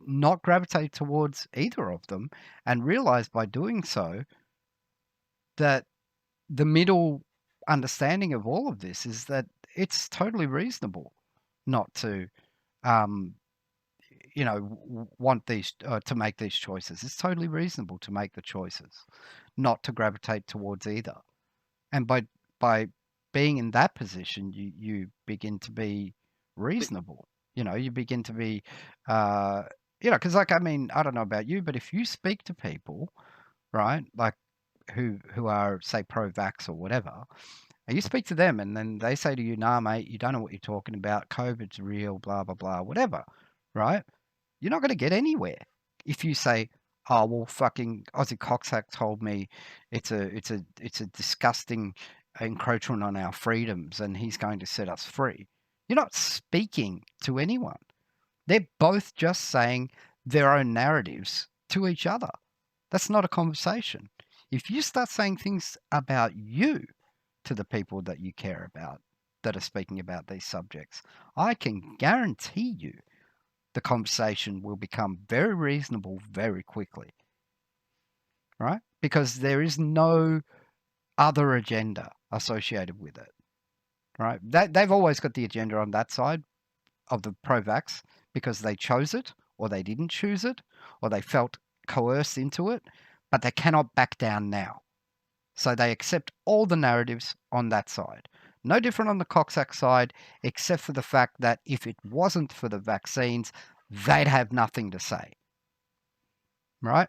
[SPEAKER 1] not gravitate towards either of them and realize by doing so that the middle understanding of all of this is that it's totally reasonable not to um, you know, want these to make these choices. It's totally reasonable to make the choices, not to gravitate towards either. And by being in that position, you begin to be reasonable. You know, you begin to be, you know, because like I mean, I don't know about you, but if you speak to people, right, like who are say pro-vax or whatever, and you speak to them, and then they say to you, "Nah, mate, you don't know what you're talking about. COVID's real, blah blah blah, whatever," right? You're not going to get anywhere if you say, "Oh well, fucking Ozzy Coxsack told me it's a disgusting encroachment on our freedoms, and he's going to set us free." You're not speaking to anyone. They're both just saying their own narratives to each other. That's not a conversation. If you start saying things about you to the people that you care about that are speaking about these subjects, I can guarantee you the conversation will become very reasonable very quickly, right? Because there is no other agenda associated with it, right? They've always got the agenda on that side of the pro-vax because they chose it or they didn't choose it or they felt coerced into it, but they cannot back down now. So they accept all the narratives on that side. No different on the Coxsack side, except for the fact that if it wasn't for the vaccines, they'd have nothing to say, right?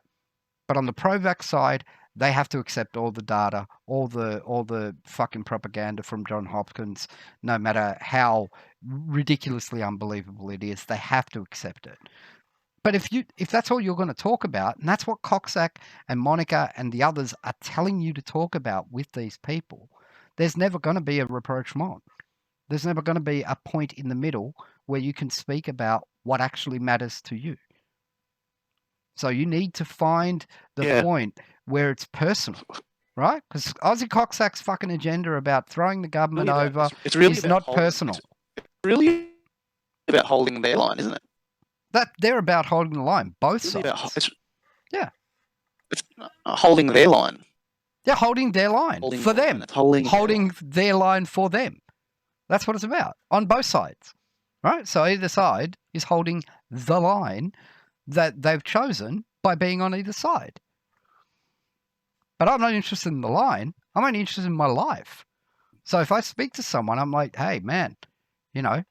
[SPEAKER 1] But on the pro-vax side, they have to accept all the data, all the fucking propaganda from John Hopkins, no matter how ridiculously unbelievable it is. They have to accept it. But if that's all you're going to talk about, and that's what Coxsack and Monica and the others are telling you to talk about with these people, there's never going to be a rapprochement. There's never going to be a point in the middle where you can speak about what actually matters to you. So you need to find the point where it's personal, right? Because Aussie Coxsack's fucking agenda about throwing the government over
[SPEAKER 2] it's really
[SPEAKER 1] is not personal.
[SPEAKER 2] It's really about holding their line, isn't it?
[SPEAKER 1] That they're about holding the line, both sides. Yeah.
[SPEAKER 2] It's holding their line.
[SPEAKER 1] Yeah, holding their line for them. Holding their line for them. That's what it's about on both sides, right? So either side is holding the line that they've chosen by being on either side. But I'm not interested in the line. I'm only interested in my life. So if I speak to someone, I'm like, hey, man, you know,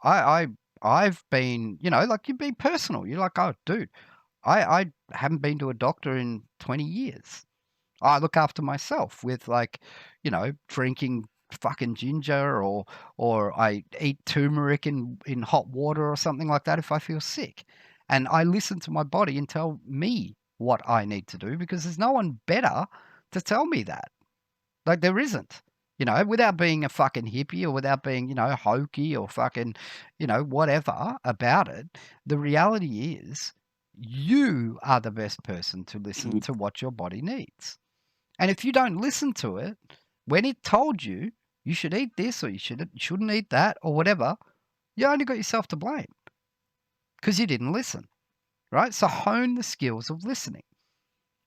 [SPEAKER 1] I've been, you know, like you've been personal. You're like, oh, dude, I haven't been to a doctor in 20 years. I look after myself with like, you know, drinking fucking ginger or I eat turmeric in hot water or something like that if I feel sick. And I listen to my body and tell me what I need to do because there's no one better to tell me that. Like there isn't. You know, without being a fucking hippie or without being, you know, hokey or fucking, you know, whatever about it, the reality is you are the best person to listen to what your body needs. And if you don't listen to it, when it told you you should eat this or you shouldn't eat that or whatever, you only got yourself to blame because you didn't listen, right? So hone the skills of listening.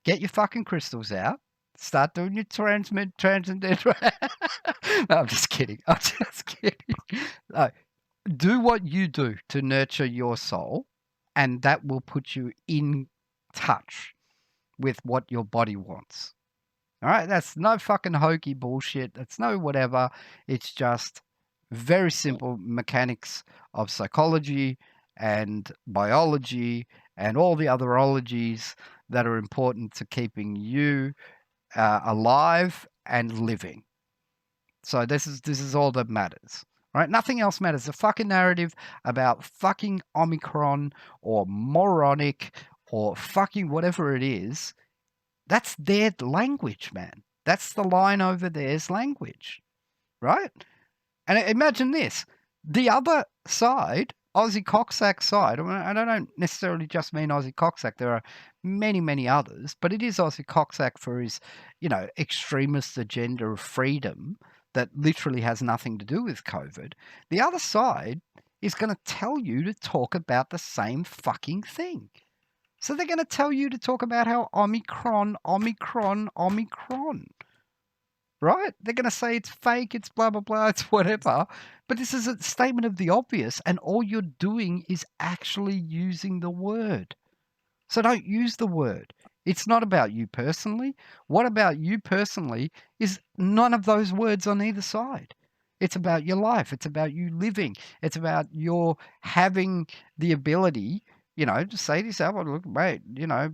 [SPEAKER 1] Get your fucking crystals out. Start doing your transcendental. No, I'm just kidding. I'm just kidding. No, do what you do to nurture your soul, and that will put you in touch with what your body wants. All right, that's no fucking hokey bullshit. That's no whatever. It's just very simple mechanics of psychology and biology and all the other ologies that are important to keeping you alive and living. So this is all that matters, right? Nothing else matters. The fucking narrative about fucking Omicron or moronic or fucking whatever it is, that's their language, man. That's the line over there's language, right? And imagine this. The other side, Aussie Coxsack side, I don't necessarily just mean Aussie Coxsack. There are many, many others, but it is Aussie Coxsack for his, you know, extremist agenda of freedom that literally has nothing to do with COVID. The other side is going to tell you to talk about the same fucking thing. So they're going to tell you to talk about how Omicron, right? They're going to say it's fake, it's blah, blah, blah, it's whatever. But this is a statement of the obvious, and all you're doing is actually using the word. So don't use the word. It's not about you personally. What about you personally is none of those words on either side. It's about your life. It's about you living. It's about your having the ability, you know, to say to yourself, well, look, mate, you know,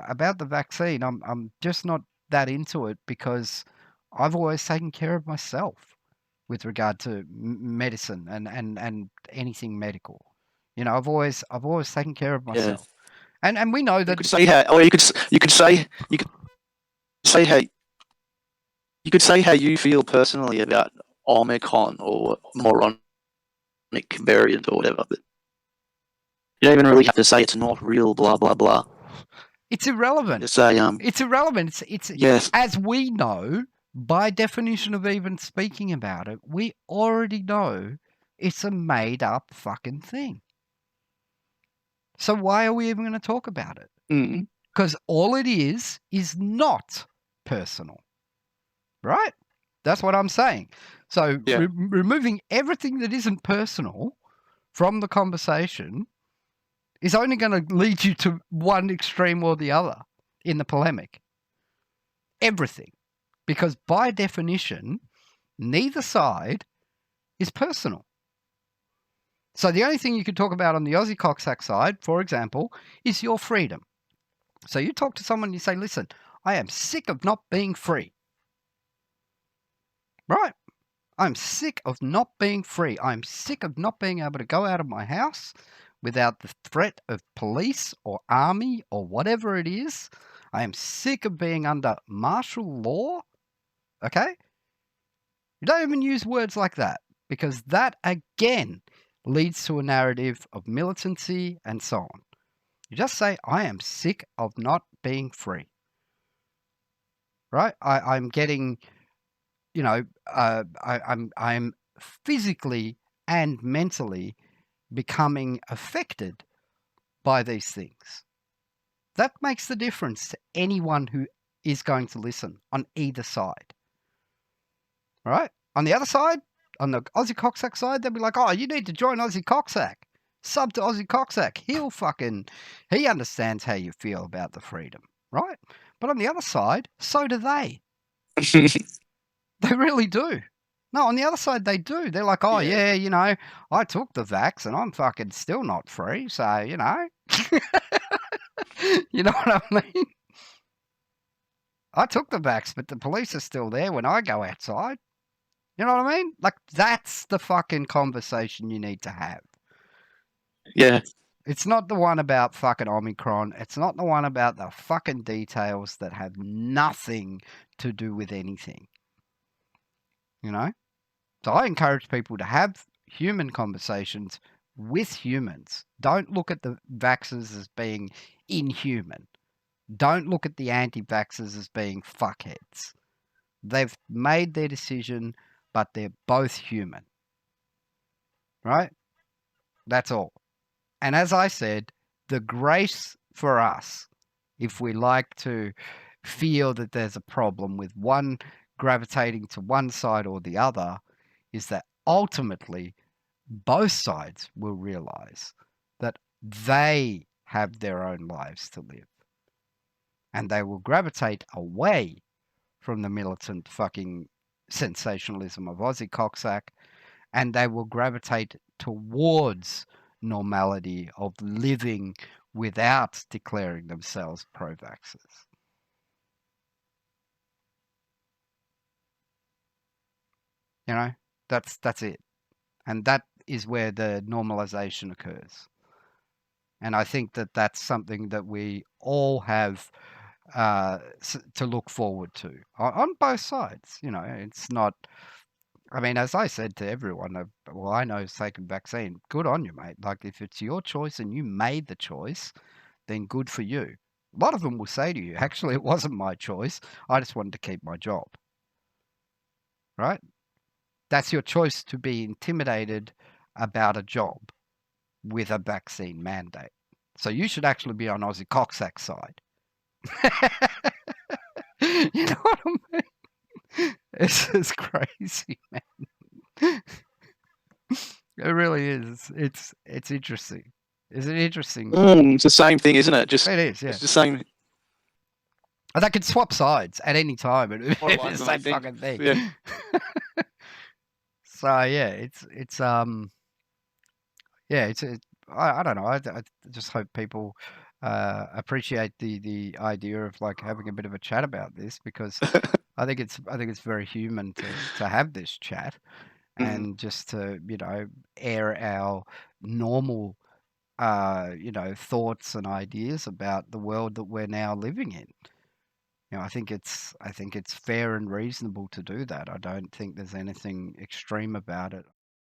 [SPEAKER 1] about the vaccine, I'm just not that into it because I've always taken care of myself with regard to medicine and anything medical. You know, I've always taken care of myself. And we know that
[SPEAKER 2] you could say how, or you could say how you feel personally about Omicron or moronic variant or whatever, but you don't even really have to say it's not real, blah blah blah.
[SPEAKER 1] It's irrelevant.
[SPEAKER 2] Just say
[SPEAKER 1] it's irrelevant. It's
[SPEAKER 2] yes.
[SPEAKER 1] As we know, by definition of even speaking about it, we already know it's a made up fucking thing. So why are we even going to talk about it? Because all it is not personal, right? That's what I'm saying. So removing everything that isn't personal from the conversation is only going to lead you to one extreme or the other in the polemic. Everything. Because by definition, neither side is personal. So the only thing you could talk about on the Aussie Coxsack side, for example, is your freedom. So you talk to someone and you say, listen, I am sick of not being free. Right? I'm sick of not being free. I'm sick of not being able to go out of my house without the threat of police or army or whatever it is. I am sick of being under martial law. Okay? You don't even use words like that, because that, again, leads to a narrative of militancy and so on. You just say, I am sick of not being free. Right? I'm getting, I'm physically and mentally becoming affected by these things. That makes the difference to anyone who is going to listen on either side. Right? On the other side, on the Aussie Coxsack side, they'll be like, oh, you need to join Aussie Coxsack. Sub to Aussie Coxsack. He understands how you feel about the freedom. Right? But on the other side, so do they. They really do. No, on the other side, they do. They're like, oh, yeah, I took the vax and I'm fucking still not free. So, you know what I mean? I took the vax, but the police are still there when I go outside. You know what I mean? Like, that's the fucking conversation you need to have.
[SPEAKER 2] Yeah.
[SPEAKER 1] It's not the one about fucking Omicron. It's not the one about the fucking details that have nothing to do with anything. So I encourage people to have human conversations with humans. Don't look at the vaxxers as being inhuman. Don't look at the anti-vaxxers as being fuckheads. They've made their decision, but they're both human. Right? That's all. And as I said, the grace for us, if we like to feel that there's a problem with one gravitating to one side or the other, is that ultimately both sides will realize that they have their own lives to live. And they will gravitate away from the militant fucking sensationalism of Aussie Coxsack, and they will gravitate towards normality of living without declaring themselves pro-vaxxers. That's it. And that is where the normalization occurs. And I think that that's something that we all have to look forward to on both sides. It's not, I mean, as I said to everyone, I know who's taken vaccine. Good on you, mate. Like, if it's your choice and you made the choice, then good for you. A lot of them will say to you, actually, it wasn't my choice. I just wanted to keep my job. Right? That's your choice, to be intimidated about a job with a vaccine mandate. So you should actually be on Aussie Coxsack's side. You know what I mean? It's crazy, man. It really is. It's interesting. Is it interesting?
[SPEAKER 2] It's the same thing, isn't it?
[SPEAKER 1] It is, yeah.
[SPEAKER 2] It's the same.
[SPEAKER 1] And they could swap sides at any time. It's the same fucking thing.
[SPEAKER 2] Yeah.
[SPEAKER 1] So yeah, I don't know. I just hope people appreciate the idea of like having a bit of a chat about this, because I think it's very human to have this chat and just to air our normal thoughts and ideas about the world that we're now living in. I think it's fair and reasonable to do that. I don't think there's anything extreme about it.